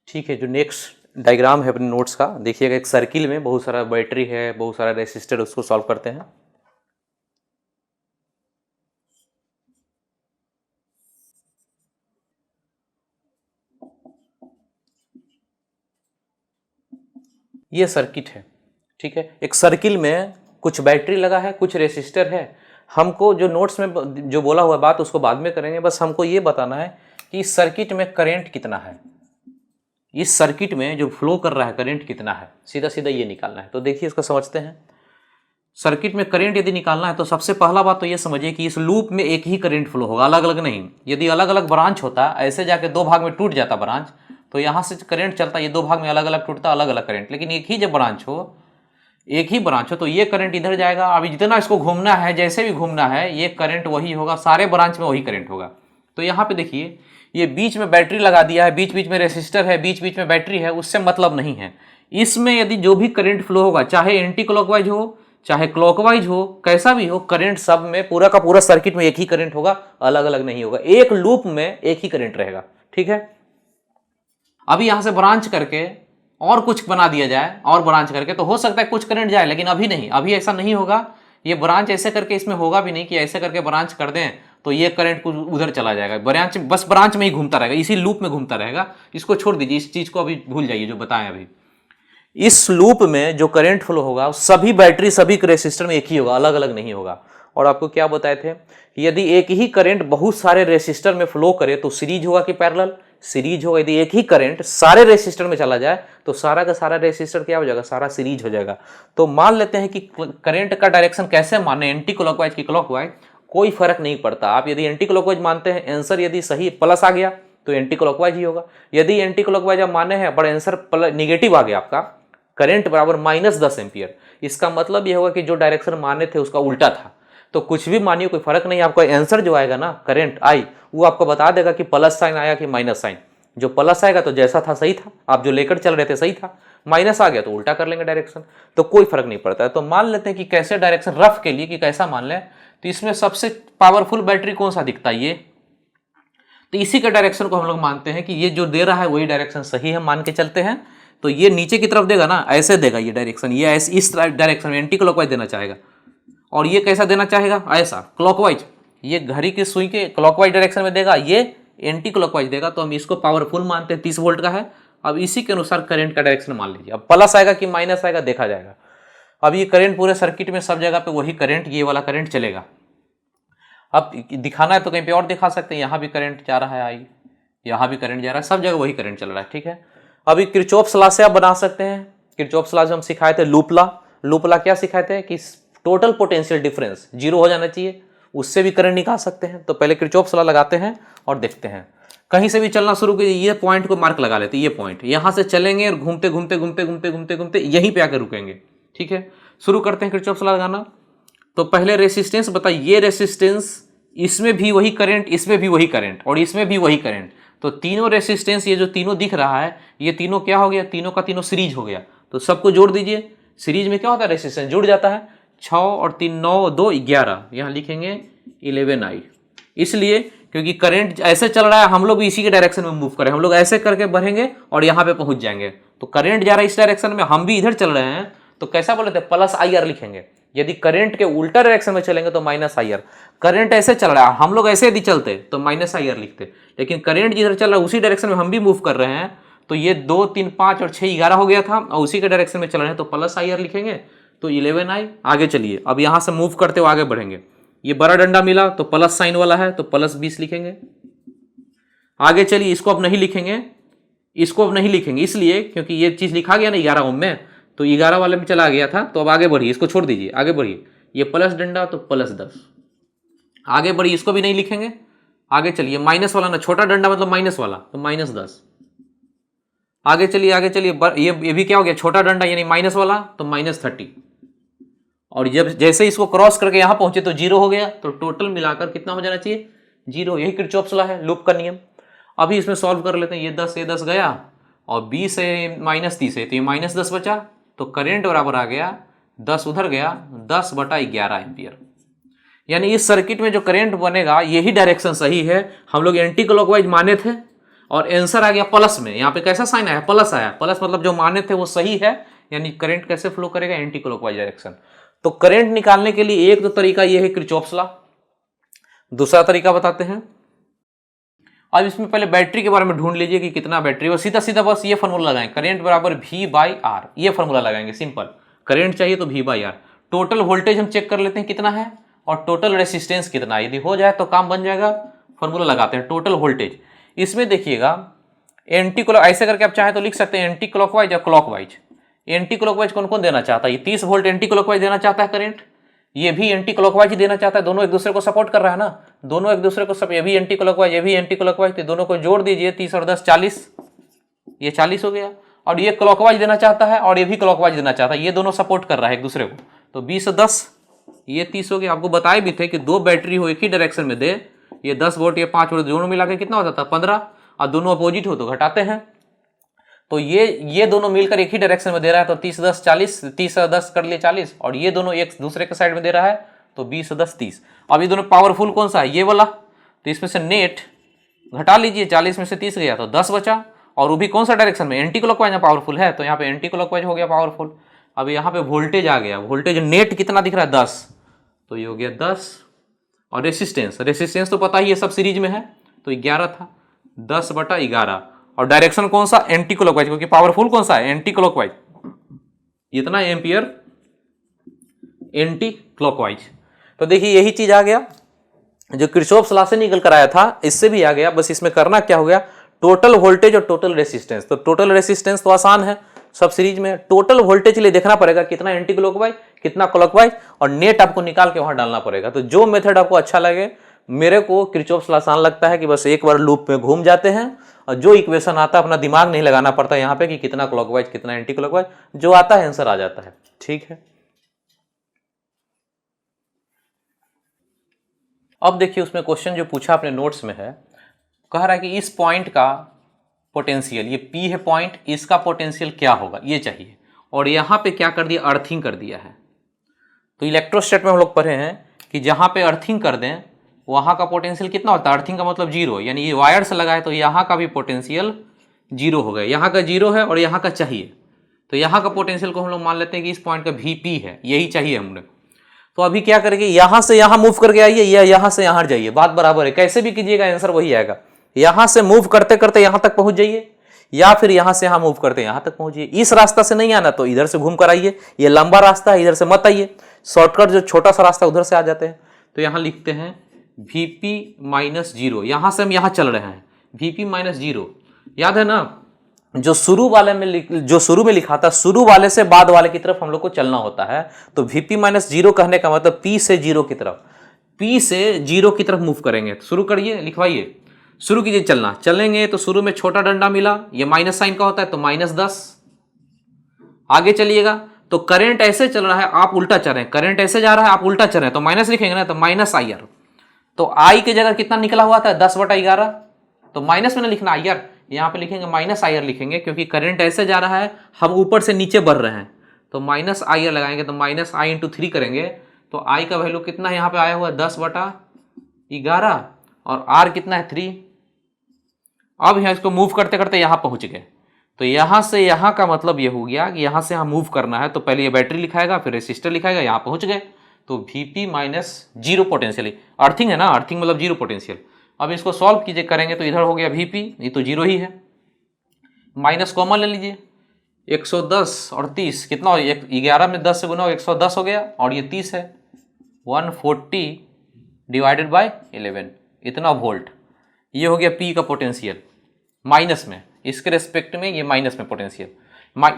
ठीक है, जो नेक्स्ट डायग्राम है अपने नोट्स का, देखिएगा एक सर्किल में बहुत सारा बैटरी है, बहुत सारा रेसिस्टर, उसको सॉल्व करते हैं। ये सर्किट है, ठीक है। एक सर्किल में कुछ बैटरी लगा है, कुछ रेसिस्टर है। हमको जो नोट्स में जो बोला हुआ बात उसको बाद में करेंगे, बस हमको ये बताना है कि इस सर्किट में करंट कितना है, इस सर्किट में जो फ्लो कर रहा है करंट कितना है, सीधा सीधा ये निकालना है। तो देखिए इसको समझते हैं। सर्किट में करंट यदि निकालना है तो सबसे पहला बात तो ये समझिए कि इस लूप में एक ही करंट फ्लो होगा, अलग अलग नहीं। यदि अलग अलग ब्रांच होता, ऐसे जाके 2 भाग में टूट जाता ब्रांच, तो यहाँ से करंट चलता है, ये दो भाग में अलग अलग टूटता, अलग अलग करंट, लेकिन एक ही जब ब्रांच हो, एक ही ब्रांच हो, तो ये करंट इधर जाएगा। अभी जितना इसको घूमना है, जैसे भी घूमना है, ये करंट वही होगा, सारे ब्रांच में वही करंट होगा। तो यहाँ पे देखिए, ये बीच में बैटरी लगा दिया है, बीच बीच में रेसिस्टर है, बीच बीच में बैटरी है, उससे मतलब नहीं है। इसमें यदि जो भी करंट फ्लो होगा, चाहे एंटी क्लॉकवाइज हो चाहे क्लॉकवाइज हो, कैसा भी हो, करंट सब में पूरा का पूरा सर्किट में एक ही करंट होगा, अलग अलग नहीं होगा। एक लूप में एक ही करंट रहेगा, ठीक है। अभी यहां से ब्रांच करके और कुछ बना दिया जाए, और ब्रांच करके तो हो सकता है कुछ करंट जाए, लेकिन अभी नहीं, अभी ऐसा नहीं होगा। ये ब्रांच ऐसे करके इसमें होगा भी नहीं कि ऐसे करके ब्रांच कर दें तो ये करंट कुछ उधर चला जाएगा। ब्रांच बस ब्रांच में ही घूमता रहेगा, इसी लूप में घूमता रहेगा। इसको छोड़ दीजिए, इस चीज को अभी भूल जाइए जो बताएं अभी। इस लूप में जो करंट फ्लो होगा सभी बैटरी सभी रेसिस्टर में एक ही होगा, अलग अलग नहीं होगा। और आपको क्या बताए थे, यदि एक ही करंट बहुत सारे रेसिस्टर में फ्लो करे तो सीरीज होगा कि पैरेलल, सीरीज होगा। यदि एक ही करंट सारे रेसिस्टर में चला जाए तो सारा का सारा रेसिस्टर क्या हो जाएगा, सारा सीरीज हो जाएगा। तो मान लेते हैं कि करंट का डायरेक्शन कैसे माने, एंटी क्लॉकवाइज की क्लॉकवाइज, कोई फर्क नहीं पड़ता। आप यदि एंटी क्लॉकवाइज मानते हैं, आंसर यदि सही प्लस आ गया तो एंटी क्लॉकवाइज ही होगा। यदि एंटी क्लॉकवाइज आप माने हैं बट आंसर निगेटिव आ गया, आपका करंट बराबर -10 एम्पियर, इसका मतलब यह होगा कि जो डायरेक्शन माने थे उसका उल्टा था। तो कुछ भी मानिए, कोई फर्क नहीं, आपका आंसर जो आएगा ना करंट आई, वो आपको बता देगा कि प्लस साइन आया कि माइनस साइन। जो प्लस आएगा तो जैसा था सही था, आप जो लेकर चल रहे थे सही था, माइनस आ गया तो उल्टा कर लेंगे डायरेक्शन, तो कोई फर्क नहीं पड़ता है। तो मान लेते हैं कि कैसे डायरेक्शन रफ के लिए कि कैसा मान लें, तो इसमें सबसे पावरफुल बैटरी कौन सा दिखता है, ये, तो इसी के डायरेक्शन को हम लोग मानते हैं कि ये जो दे रहा है वही डायरेक्शन सही है, मान के चलते हैं। तो ये नीचे की तरफ देगा ना, ऐसे देगा ये डायरेक्शन, ये ऐसे इस डायरेक्शन में एंटी क्लॉकवाइज देना चाहेगा, और ये कैसा देना चाहेगा, ऐसा क्लॉकवाइज। ये घड़ी की सुई के क्लॉकवाइज डायरेक्शन में देगा, ये एंटी क्लॉकवाइज देगा। तो हम इसको पावरफुल मानते हैं, 30 वोल्ट का है। अब इसी के अनुसार करंट का डायरेक्शन मान लीजिए। अब प्लस आएगा कि माइनस आएगा देखा जाएगा। अब ये करंट पूरे सर्किट में सब जगह पे वही करंट, ये वाला करंट चलेगा। अब दिखाना है तो कहीं पे और दिखा सकते हैं, यहाँ भी करंट जा रहा है आई, यहाँ भी करंट जा रहा है, सब जगह वही करंट चल रहा है, ठीक है। अभी किरचॉफ्स लॉ से आप बना सकते हैं। किरचॉफ्स लॉ जो हम सिखाए थे, लूप लॉ, लूप लॉ क्या सिखाए थे कि टोटल पोटेंशियल डिफरेंस 0 हो जाना चाहिए, उससे भी करंट निकाल सकते हैं। तो पहले किरचॉफ्स लॉ लगाते हैं और देखते हैं। कहीं से भी चलना शुरू कीजिए, ये पॉइंट को मार्क लगा लेते हैं, ये पॉइंट, यहाँ से चलेंगे और घूमते घूमते घूमते घूमते घूमते घूमते यहीं पे आकर रुकेंगे, ठीक है। शुरू करते हैं किरचॉफ्स लॉ लगाना। तो पहले रेसिस्टेंस बताइए, ये रेसिस्टेंस, इसमें भी वही करंट, इसमें भी वही करंट, और इसमें भी वही करंट। तो तीनों रेसिस्टेंस, ये जो तीनों दिख रहा है, ये तीनों क्या हो गया, तीनों का तीनों सीरीज हो गया। तो सबको जोड़ दीजिए। सीरीज में क्या होता है, रेसिस्टेंस जुड़ जाता है। 6 और 3 9 2 11, यहाँ लिखेंगे 11i, इसलिए क्योंकि करंट ऐसे चल रहा है, हम लोग इसी के डायरेक्शन में मूव करें, हम लोग ऐसे करके बढ़ेंगे और यहाँ पे पहुंच जाएंगे। तो करंट जा रहा है इस डायरेक्शन में, हम भी इधर चल रहे हैं, तो कैसा बोले थे, प्लस IR लिखेंगे। यदि करंट के उल्टा डायरेक्शन में चलेंगे तो -IR। करंट ऐसे चल रहा है, हम लोग ऐसे यदि चलते तो -IR लिखते, लेकिन करंट जिधर चल रहा है उसी डायरेक्शन में हम भी मूव कर रहे हैं। तो ये 2 3 5 और 6 11 हो गया था, और उसी के डायरेक्शन में चल रहे हैं, तो +IR लिखेंगे, तो 11i। आगे चलिए, अब यहाँ से मूव करते हुए आगे बढ़ेंगे। ये बड़ा डंडा मिला तो प्लस साइन वाला है, तो +20 लिखेंगे। आगे चलिए, इसको अब नहीं लिखेंगे, इसको अब नहीं लिखेंगे, इसलिए क्योंकि ये चीज़ लिखा गया ना 11 ओम में, तो 11 वाले में चला गया था। तो अब आगे बढ़िए, इसको छोड़ दीजिए, आगे बढ़िए। ये प्लस डंडा तो +10, आगे बढ़िए, इसको भी नहीं लिखेंगे। आगे चलिए, माइनस वाला ना, छोटा डंडा मतलब माइनस वाला, तो -10। आगे चलिए, आगे चलिए, ये भी क्या हो गया, छोटा डंडा यानी माइनस वाला, तो -30। और जब जैसे इसको क्रॉस करके यहाँ पहुंचे तो 0 हो गया। तो टोटल मिलाकर कितना हो जाना चाहिए, 0। यही किरचॉफ्स लॉ है, लूप का नियम। अभी इसमें सॉल्व कर लेते हैं। ये 10 गया, और 20 है -30 है, तो ये -10 बचा। तो करंट बराबर आ गया 10 उधर गया, 10/11 एम्पियर। यानी इस सर्किट में जो करंट बनेगा यही डायरेक्शन सही है। हम लोग एंटी क्लॉकवाइज माने थे और आंसर आ गया प्लस में। यहाँ पे कैसा साइन आया, प्लस आया। प्लस मतलब जो माने थे वो सही है, यानी करंट कैसे फ्लो करेगा, एंटी क्लॉकवाइज डायरेक्शन। तो करंट निकालने के लिए एक तो तरीका ये है किरचॉफ्स लॉ, दूसरा तरीका बताते हैं। अब इसमें पहले बैटरी के बारे में ढूंढ लीजिए कि कितना बैटरी, और सीधा सीधा बस ये फॉर्मूला लगाएं, करंट बराबर V/R, ये फॉर्मूला लगाएंगे, सिंपल। करंट चाहिए तो V/R। टोटल वोल्टेज हम चेक कर लेते हैं कितना है, और टोटल रेसिस्टेंस कितना है। यदि हो जाए तो काम बन जाएगा। फॉर्मूला लगाते हैं, टोटल वोल्टेज। इसमें देखिएगा एंटी क्लॉक, ऐसे करके आप चाहे तो लिख सकते हैं एंटी क्लॉकवाइज या क्लॉकवाइज। एंटी क्लॉकवाइज कौन कौन देना चाहता है, ये 30 वोल्ट एंटी क्लॉकवाइज देना चाहता है करंट, ये भी एंटी क्लॉकवाइज ही देना चाहता है। दोनों एक दूसरे को सपोर्ट कर रहा है ना, दोनों एक दूसरे को सब, ये भी एंटी क्लॉकवाइज, ये भी एंटी क्लॉकवाइज, तो दोनों को जोड़ दीजिए, 30 और 10 40। ये 40 हो गया, और ये क्लॉकवाइज देना चाहता है और ये भी क्लॉकवाइज देना चाहता है, ये दोनों सपोर्ट कर रहा है एक दूसरे को। तो 20 से 10 ये 30 हो गया। आपको बताए भी थे कि दो बैटरी हो एक ही डायरेक्शन में दे, ये 10 वोल्ट ये 5 वोल्ट दोनों मिला के कितना हो जाता है 15, और दोनों अपोजिट हो तो घटाते हैं। तो ये दोनों मिलकर एक ही डायरेक्शन में दे रहा है, तो 30 10 40, 30 10 कर लिए 40, और ये दोनों एक दूसरे के साइड में दे रहा है, तो 20 10 30। अब ये दोनों पावरफुल कौन सा है, ये वाला, तो इसमें से नेट घटा लीजिए, 40 में से 30 गया तो 10 बचा, और वो भी कौन सा डायरेक्शन में, एंटी क्लॉकवाइज में पावरफुल है, तो यहाँ पे एंटी क्लॉकवाइज हो गया पावरफुल। अब यहाँ पे वोल्टेज आ गया, वोल्टेज नेट कितना दिख रहा है 10, तो ये हो गया 10, और रेसिस्टेंस तो पता ही है सब सीरीज में है, तो 11 था, 10/11, और डायरेक्शन कौन सा, एंटी क्लॉकवाइज, क्योंकि पावरफुल कौन सा है, एंटी क्लॉकवाइज, इतना एम्पियर एंटी क्लॉकवाइज। तो देखिए यही चीज आ गया जो किरचॉफ लॉ से निकल कर आया था, इससे भी आ गया। बस इसमें करना क्या हो गया, टोटल वोल्टेज और टोटल रेसिस्टेंस। तो टोटल रेसिस्टेंस तो आसान है सब सीरीज में, टोटल वोल्टेज के लिए देखना पड़ेगा कितना एंटी क्लॉकवाइज कितना क्लॉकवाइज, और नेट आपको निकाल के वहां डालना पड़ेगा। तो जो मेथड आपको अच्छा लगे, मेरे को किरचॉफ लॉ आसान लगता है कि बस एक बार लूप में घूम जाते हैं और जो इक्वेशन आता है अपना दिमाग नहीं लगाना पड़ता यहाँ पे कि कितना क्लॉकवाइज कितना एंटी क्लॉकवाइज, जो आता है आंसर आ जाता है। ठीक है, अब देखिए उसमें क्वेश्चन जो पूछा अपने नोट्स में है, कह रहा है कि इस पॉइंट का पोटेंशियल, ये P है पॉइंट, इसका पोटेंशियल क्या होगा ये चाहिए, और यहाँ पे क्या कर दिया, अर्थिंग कर दिया है। तो इलेक्ट्रोस्टैट में हम लोग पढ़े हैं कि जहाँ पे अर्थिंग कर दें वहाँ का पोटेंशियल कितना होता है, अर्थिंग का मतलब जीरो, यानी ये वायर से लगा है तो यहाँ का भी पोटेंशियल जीरो हो गया, यहाँ का जीरो है और यहाँ का चाहिए, तो यहाँ का पोटेंशियल को हम लोग मान लेते हैं कि इस पॉइंट का VP है, यही चाहिए हमने। तो अभी क्या करेंगे, यहां से यहां मूव करके आइए या यहां से यहां जाइए, बात बराबर है, कैसे भी कीजिएगा आंसर वही आएगा। यहां से मूव करते करते यहां तक पहुंच जाइए, या फिर यहां से यहां मूव करते यहां तक पहुंचिए। इस रास्ता से नहीं आना तो इधर से घूम कर आइए, ये लंबा रास्ता है, इधर से मत आइए, शॉर्टकट जो छोटा सा रास्ता उधर से आ जाते हैं। तो यहां लिखते हैं VP -0, यहां से हम यहां चल रहे हैं, VP -0 याद है ना, जो शुरू में लिखा था, शुरू वाले से बाद वाले की तरफ हम लोग को चलना होता है। तो VP -0 कहने का मतलब P से 0 की तरफ, P से 0 की तरफ मूव करेंगे। तो शुरू करिए, लिखवाइए, शुरू कीजिए चलना। चलेंगे तो शुरू में छोटा डंडा मिला, ये माइनस साइन का होता है तो -10, आगे चलिएगा तो करंट ऐसे चल रहा है आप उल्टा चल रहे हैं, करंट ऐसे जा रहा है आप उल्टा चल रहे हैं, तो माइनस लिखेंगे ना, तो -IR, तो I की जगह कितना निकला हुआ था 10/11, तो माइनस में ना लिखना IR, यहाँ पे लिखेंगे -IR लिखेंगे, क्योंकि करंट ऐसे जा रहा है हम ऊपर से नीचे बढ़ रहे हैं, तो -IR लगाएंगे, तो -I × 3 करेंगे, तो I का वैल्यू कितना यहाँ पे आया हुआ है 10/11, और R कितना है 3। अब यहाँ इसको मूव करते करते यहाँ पहुँच गए, तो यहाँ से यहाँ का मतलब ये हो गया कि यहाँ से यहाँ मूव करना है, तो पहले ये बैटरी लिखाएगा फिर रेसिस्टर लिखाएगा, यहाँ पहुँच गए, तो VP -0 पोटेंशियल, अर्थिंग है ना, अर्थिंग मतलब 0 पोटेंशियल। अब इसको सॉल्व कीजिए, करेंगे तो इधर हो गया VP, ये तो 0 ही है, माइनस कॉमन ले लीजिए, 110 और 30 कितना हो, 11 में 10 से गुना 110 हो गया, और ये 30 है, 140 / 11, इतना वोल्ट, ये हो गया P का पोटेंशियल माइनस में, इसके रेस्पेक्ट में ये माइनस में पोटेंशियल,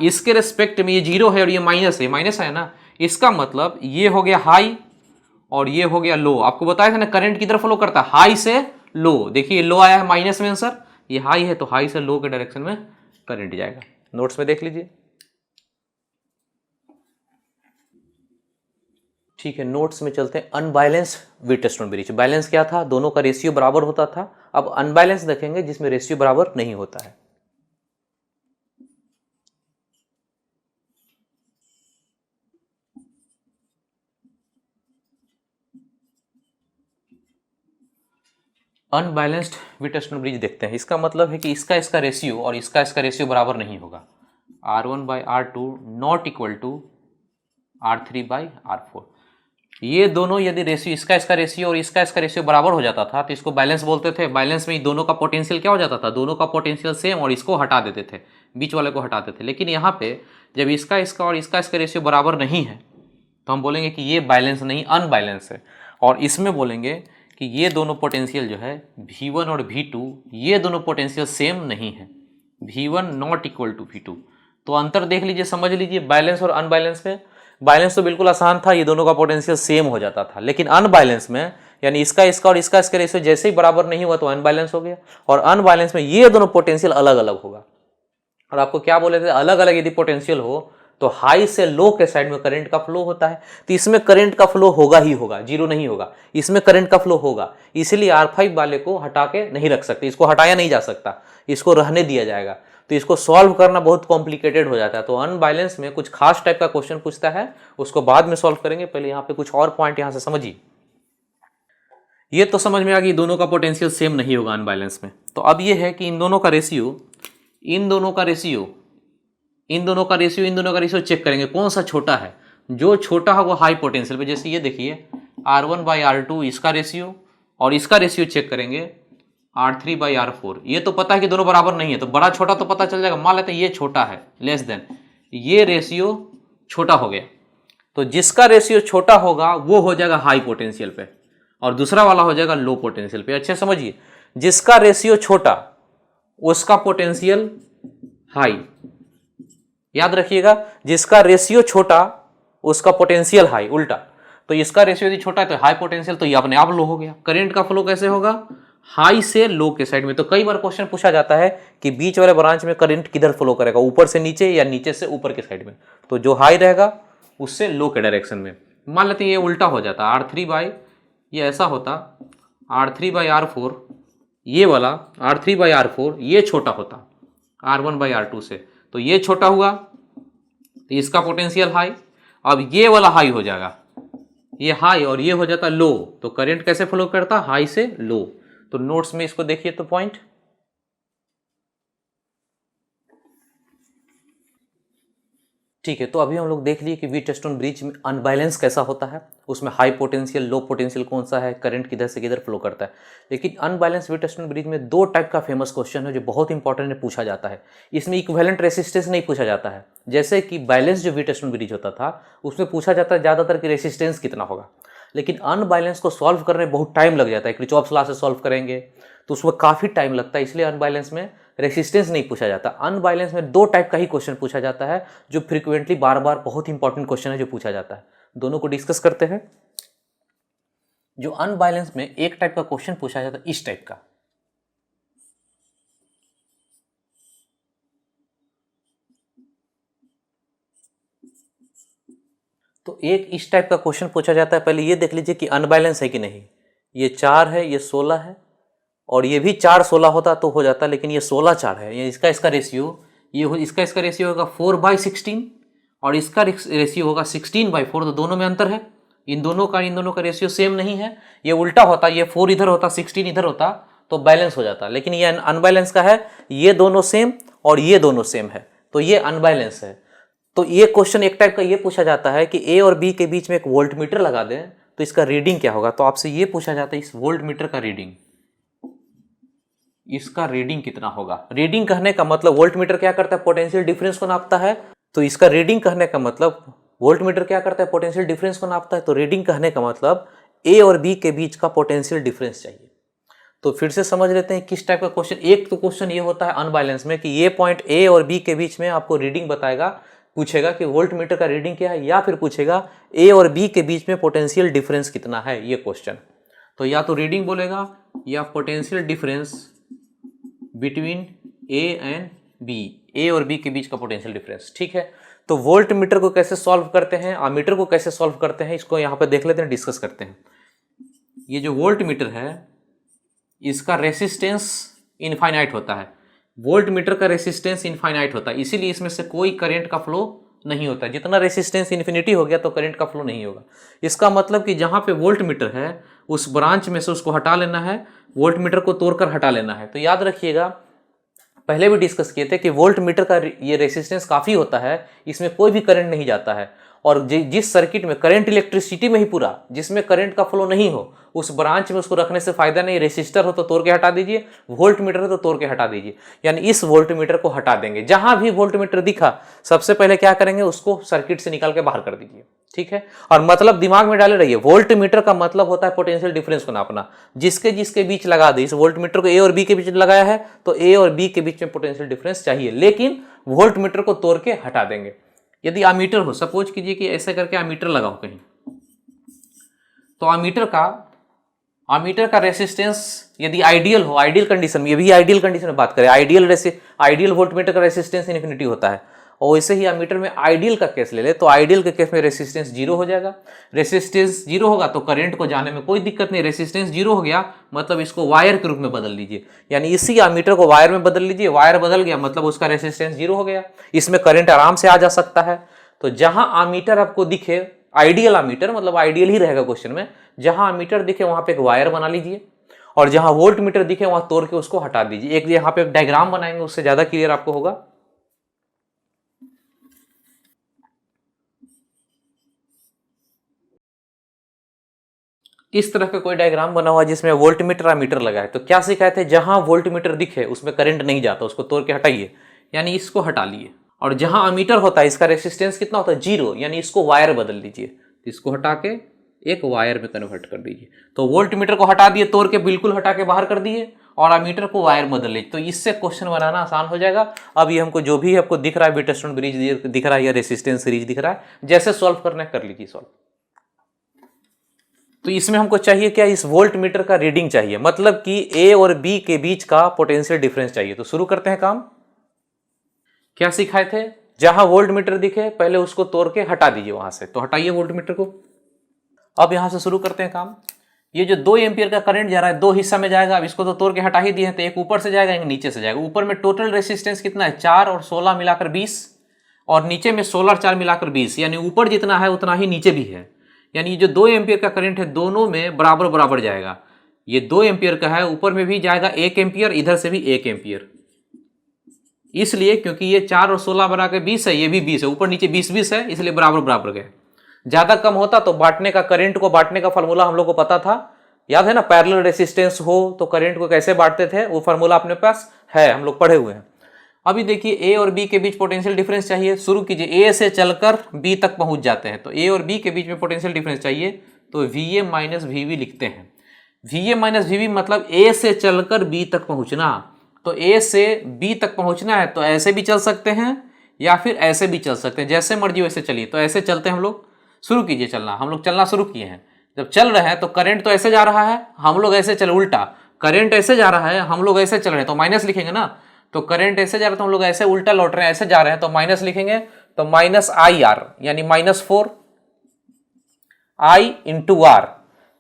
इसके रेस्पेक्ट में ये 0 है और ये माइनस है ना, इसका मतलब ये हो गया हाई और ये हो गया लो। आपको बताया था ना करंट की तरफ फ्लो करता है हाई से लो, देखिए लो आया है माइनस में आंसर, ये हाई है तो हाई से लो के डायरेक्शन में करंट जाएगा। नोट्स में देख लीजिए, ठीक है। नोट्स में चलते हैं, अनबैलेंस व्हीटस्टोन ब्रिज। बैलेंस क्या था, दोनों का रेशियो बराबर होता था, अब अनबैलेंस देखेंगे जिसमें रेशियो बराबर नहीं होता है। अनबैलेंस्ड व्हीटस्टोन ब्रिज देखते हैं, इसका मतलब है कि इसका रेशियो और इसका रेशियो बराबर नहीं होगा, R1/R2 not equal to R3/R4। ये दोनों यदि रेशियो, इसका रेशियो और इसका रेशियो बराबर हो जाता था तो इसको बैलेंस बोलते थे। बैलेंस में दोनों का पोटेंशियल क्या हो जाता था, दोनों का पोटेंशियल सेम, और इसको हटा देते थे, बीच वाले को हटाते थे। लेकिन यहाँ पे जब इसका और इसका रेशियो बराबर नहीं है तो हम बोलेंगे कि ये बैलेंस नहीं, अनबैलेंस है। और इसमें बोलेंगे कि ये दोनों पोटेंशियल जो है V1 और V2, ये दोनों पोटेंशियल सेम नहीं है, V1 not equal to V2। तो अंतर देख लीजिए, समझ लीजिए, बैलेंस और अनबैलेंस में। बैलेंस तो बिल्कुल आसान था, ये दोनों का पोटेंशियल सेम हो जाता था, लेकिन अनबैलेंस में यानी इसका और इसका रेशियो जैसे ही बराबर नहीं हुआ तो अनबैलेंस हो गया, और अनबैलेंस में ये दोनों पोटेंशियल अलग अलग होगा। और आपको क्या बोले थे, अलग अलग यदि पोटेंशियल हो तो हाई से लो के साइड में करंट का फ्लो होता है। तो इसमें करंट का फ्लो होगा ही होगा, जीरो नहीं होगा, इसमें करंट का फ्लो होगा। इसलिए R5 वाले को हटा के नहीं रख सकते, इसको हटाया नहीं जा सकता, इसको रहने दिया जाएगा। तो इसको सॉल्व करना बहुत कॉम्प्लिकेटेड हो जाता है। तो अनबैलेंस में कुछ खास टाइप का क्वेश्चन पूछता है, उसको बाद में सॉल्व करेंगे। पहले यहाँ पे कुछ और पॉइंट यहाँ से समझिए। ये तो समझ में आ गई दोनों का पोटेंशियल सेम नहीं होगा अनबैलेंस में। तो अब ये है कि इन दोनों का रेशियो, इन दोनों का रेशियो चेक करेंगे कौन सा छोटा है। जो छोटा है वो हाई पोटेंशियल पे, जैसे ये देखिए R1/R2 इसका रेशियो, और इसका रेशियो चेक करेंगे R3/R4। ये तो पता है कि दोनों बराबर नहीं है, तो बड़ा छोटा तो पता चल जाएगा। मान लेते हैं ये छोटा है, लेस देन, ये रेशियो छोटा हो गया, तो जिसका रेशियो छोटा होगा वो हो जाएगा हाई पोटेंशियल पे और दूसरा वाला हो जाएगा लो पोटेंशियल पे। अच्छे समझिए, जिसका रेशियो छोटा उसका पोटेंशियल हाई, याद रखिएगा, जिसका रेशियो छोटा उसका पोटेंशियल हाई, उल्टा। तो इसका रेशियो यदि छोटा है तो हाई पोटेंशियल, तो ये अपने आप लो हो गया। करंट का फ्लो कैसे होगा, हाई से लो के साइड में। तो कई बार क्वेश्चन पूछा जाता है कि बीच वाले ब्रांच में करंट किधर फ्लो करेगा, ऊपर से नीचे या नीचे से ऊपर के साइड में। तो जो हाई रहेगा उससे लो के डायरेक्शन में। मान लेते हैं ये उल्टा हो जाता, ये ऐसा होता R3/R4, ये वाला R3/R4 ये छोटा होता R1/R2 से, तो ये छोटा हुआ तो इसका पोटेंशियल हाई। अब ये वाला हाई हो जाएगा, ये हाई और ये हो जाता लो। तो करंट कैसे फ्लो करता, हाई से लो। तो नोट्स में इसको देखिए तो पॉइंट, ठीक है। तो अभी हम लोग देख लिए कि व्हीटस्टोन ब्रिज में अनबैलेंस कैसा होता है, उसमें हाई पोटेंशियल लो पोटेंशियल कौन सा है, करंट किधर से किधर फ्लो करता है। लेकिन अनबैलेंस व्हीटस्टोन ब्रिज में दो टाइप का फेमस क्वेश्चन है जो बहुत इंपॉर्टेंट है, पूछा जाता है। इसमें इक्विवेलेंट रेसिस्टेंस नहीं पूछा जाता है, जैसे कि बैलेंस जो व्हीटस्टोन ब्रिज होता था उसमें पूछा जाता है ज़्यादातर कि रेसिस्टेंस कितना होगा। लेकिन अनबैलेंस को सॉल्व करने में बहुत टाइम लग जाता है, किरचॉफ्स लॉ से सॉल्व करेंगे तो उसमें काफ़ी टाइम लगता है, इसलिए अनबैलेंस में रेसिस्टेंस नहीं पूछा जाता। अनबैलेंस में दो टाइप का ही क्वेश्चन पूछा जाता है जो फ्रीक्वेंटली बार बार बहुत इंपॉर्टेंट क्वेश्चन है जो पूछा जाता है। दोनों को डिस्कस करते हैं। जो अनबैलेंस में एक टाइप का क्वेश्चन पूछा जाता है इस टाइप का, तो एक इस टाइप का क्वेश्चन पूछा जाता है। पहले ये देख लीजिए कि अनबैलेंस है कि नहीं। ये 4 है, ये 16 है, और ये भी 4-16 होता तो हो जाता, लेकिन ये 16-4 है। ये इसका रेशियो, इसका रेशियो होगा 4/16 और इसका रेशियो होगा 16/4। तो दोनों में अंतर है, इन दोनों का रेशियो सेम नहीं है। ये उल्टा होता, ये 4 इधर होता 16 इधर होता तो बैलेंस हो जाता, लेकिन ये अनबैलेंस का है, ये दोनों सेम और ये दोनों सेम है, तो ये अनबैलेंस है। तो ये क्वेश्चन एक टाइप का ये पूछा जाता है कि ए और बी के बीच में एक वोल्ट मीटर लगा दें तो इसका रीडिंग क्या होगा। तो आपसे ये पूछा जाता है इस वोल्ट मीटर का रीडिंग, इसका रीडिंग कितना होगा। रीडिंग कहने का मतलब वोल्ट मीटर क्या करता है, पोटेंशियल डिफरेंस को नापता है। तो इसका रीडिंग कहने का मतलब वोल्ट मीटर क्या करता है, पोटेंशियल डिफरेंस को नापता है। तो रीडिंग कहने का मतलब ए और बी के बीच का पोटेंशियल डिफरेंस चाहिए। तो फिर से समझ लेते हैं किस टाइप का क्वेश्चन। एक तो क्वेश्चन ये होता है अनबैलेंस में कि ये पॉइंट ए और बी के बीच में आपको रीडिंग बताएगा, पूछेगा कि वोल्ट मीटर का रीडिंग क्या है, या फिर पूछेगा ए और बी के बीच में पोटेंशियल डिफरेंस कितना है, ये क्वेश्चन। तो या तो रीडिंग बोलेगा या potential difference between A and B, A और बी के बीच का पोटेंशियल डिफरेंस। ठीक है, तो वोल्ट मीटर को कैसे सॉल्व करते हैं, अमीटर को कैसे सॉल्व करते हैं, इसको यहाँ पे देख लेते हैं, डिस्कस करते हैं। ये जो वोल्ट मीटर है इसका रेसिस्टेंस इनफाइनाइट होता है, वोल्ट मीटर का रेसिस्टेंस इनफाइनाइट होता है, इसीलिए इसमें से कोई करंट का फ्लो नहीं होता। जितना रेसिस्टेंस इन्फिनिटी हो गया तो करंट का फ्लो नहीं होगा। इसका मतलब कि जहाँ पे वोल्ट मीटर है उस ब्रांच में से उसको हटा लेना है, वोल्ट मीटर को तोड़कर हटा लेना है। तो याद रखिएगा, पहले भी डिस्कस किए थे कि वोल्ट मीटर का ये रेसिस्टेंस काफ़ी होता है, इसमें कोई भी करंट नहीं जाता है। और जिस सर्किट में करंट इलेक्ट्रिसिटी में ही पूरा, जिसमें करंट का फ्लो नहीं हो, उस ब्रांच में उसको रखने से फायदा नहीं। रेसिस्टर हो तो तोड़ के हटा दीजिए, वोल्ट मीटर हो तो तोड़ के हटा दीजिए, यानी इस वोल्ट मीटर को हटा देंगे। जहां भी वोल्ट मीटर दिखा सबसे पहले क्या करेंगे, उसको सर्किट से निकाल के बाहर कर दीजिए। ठीक है, और मतलब दिमाग में डाले रहिए, वोल्ट मीटर का मतलब होता है पोटेंशियल डिफरेंस को नापना। जिसके जिसके बीच लगा दे, इस वोल्ट मीटर को ए और बी के बीच लगाया है तो ए और बी के बीच में पोटेंशियल डिफरेंस चाहिए, लेकिन वोल्ट मीटर को तोड़ के हटा देंगे। यदि अमीटर हो, सपोज कीजिए कि ऐसे करके अमीटर लगाओ कहीं, तो अमीटर का अमीटर का रेसिस्टेंस यदि आइडियल हो, आइडियल कंडीशन में, ये भी आइडियल कंडीशन में बात करें, आइडियल वोल्टमीटर का रेसिस्टेंस इन्फिनिटी होता है, और वैसे ही अमीटर में आइडियल का केस ले ले तो आइडियल के केस में रेसिस्टेंस जीरो हो जाएगा। रेसिस्टेंस जीरो होगा तो करंट को जाने में कोई दिक्कत नहीं। रेसिस्टेंस जीरो हो गया मतलब इसको वायर के रूप में बदल लीजिए, यानी इसी अमीटर को वायर में बदल लीजिए, वायर बदल गया मतलब उसका रेसिस्टेंस जीरो हो गया, इसमें करंट आराम से आ जा सकता है। तो जहां अमीटर आपको दिखे, आइडियल अमीटर मतलब आइडियल ही रहेगा क्वेश्चन में, जहां अमीटर दिखे वहां पे एक वायर बना लीजिए, और जहां वोल्ट मीटर दिखे वहां तोड़ के उसको हटा दीजिए। एक यहाँ पे एक डायग्राम बनाएंगे, उससे ज्यादा क्लियर आपको होगा। इस तरह का कोई डायग्राम बना हुआ जिसमें वोल्ट मीटर और मीटर लगा है। तो क्या सिखाए थे, जहां वोल्ट मीटर दिखे उसमें करंट नहीं जाता, उसको तोड़ के हटाइए, यानी इसको हटा लिए। और जहां अमीटर होता है इसका रेसिस्टेंस कितना होता है, जीरो, यानी इसको वायर बदल दीजिए, तो इसको हटा के एक वायर में कन्वर्ट कर दीजिए। तो वोल्ट मीटर को हटा दिए, तोड़ के बिल्कुल हटा के बाहर कर दिए, और अमीटर को वायर बदल लीजिए। तो इससे क्वेश्चन बनाना आसान हो जाएगा। अब ये हमको जो भी आपको दिख रहा है, बीटस्टोन ब्रिज दिख रहा है या रेसिस्टेंस सीरीज दिख रहा है, जैसे सॉल्व करना है कर लीजिए सॉल्व। तो इसमें हमको चाहिए क्या, इस वोल्ट मीटर का रीडिंग चाहिए, मतलब कि ए और बी के बीच का पोटेंशियल डिफरेंस चाहिए। तो शुरू करते हैं काम। क्या सिखाए थे, जहां वोल्ट मीटर दिखे पहले उसको तोड़ के हटा दीजिए वहां से, तो हटाइए वोल्ट मीटर को। अब यहां से शुरू करते हैं काम। ये जो 2 एम्पियर का करंट जा रहा है 2 हिस्सा में जाएगा। अब इसको तो तोड़ के हटा ही दिए हैं, तो एक ऊपर से जाएगा एक नीचे से जाएगा। ऊपर में टोटल रेसिस्टेंस कितना है, 4 और 16 मिलाकर 20, और नीचे में 16 और 4 मिलाकर 20, यानी ऊपर जितना है उतना ही नीचे भी है। यानी जो 2 एम्पियर का करंट है दोनों में बराबर बराबर जाएगा। ये 2 एम्पियर का है, ऊपर में भी जाएगा 1 एम्पियर, इधर से भी 1 एम्पियर, इसलिए क्योंकि ये 4 और 16 बरा के 20 है, ये भी 20 है, ऊपर नीचे 20-20 है, इसलिए बराबर बराबर गए। ज्यादा कम होता तो बांटने का, करंट को बांटने का फार्मूला हम लोग को पता था, याद है ना, पैरेलल रेसिस्टेंस हो तो करंट को कैसे बांटते थे, वो फार्मूला अपने पास है, हम लोग पढ़े हुए हैं। अभी देखिए ए और बी के बीच पोटेंशियल डिफरेंस चाहिए। शुरू कीजिए, ए से चलकर बी तक पहुंच जाते हैं, तो ए और बी के बीच में पोटेंशियल डिफरेंस चाहिए, तो V A minus V B लिखते हैं। V A minus V B मतलब ए से चलकर बी तक पहुंचना। तो ए से बी तक पहुंचना है तो ऐसे भी चल सकते हैं या फिर ऐसे भी चल सकते हैं, जैसे मर्जी वैसे चलिए। तो ऐसे चलते हैं हम लोग, शुरू कीजिए चलना। हम लोग चलना शुरू किए हैं, जब चल रहे हैं तो करंट तो ऐसे जा रहा है, हम लोग ऐसे चले, उल्टा करंट ऐसे जा रहा है, हम लोग ऐसे चल रहे हैं, तो माइनस लिखेंगे ना। तो करंट ऐसे जा रहा है तो हम लोग ऐसे उल्टा लौट रहे हैं, ऐसे जा रहे हैं तो माइनस लिखेंगे, तो माइनस आई आर, यानी -4 आई इंटू आर।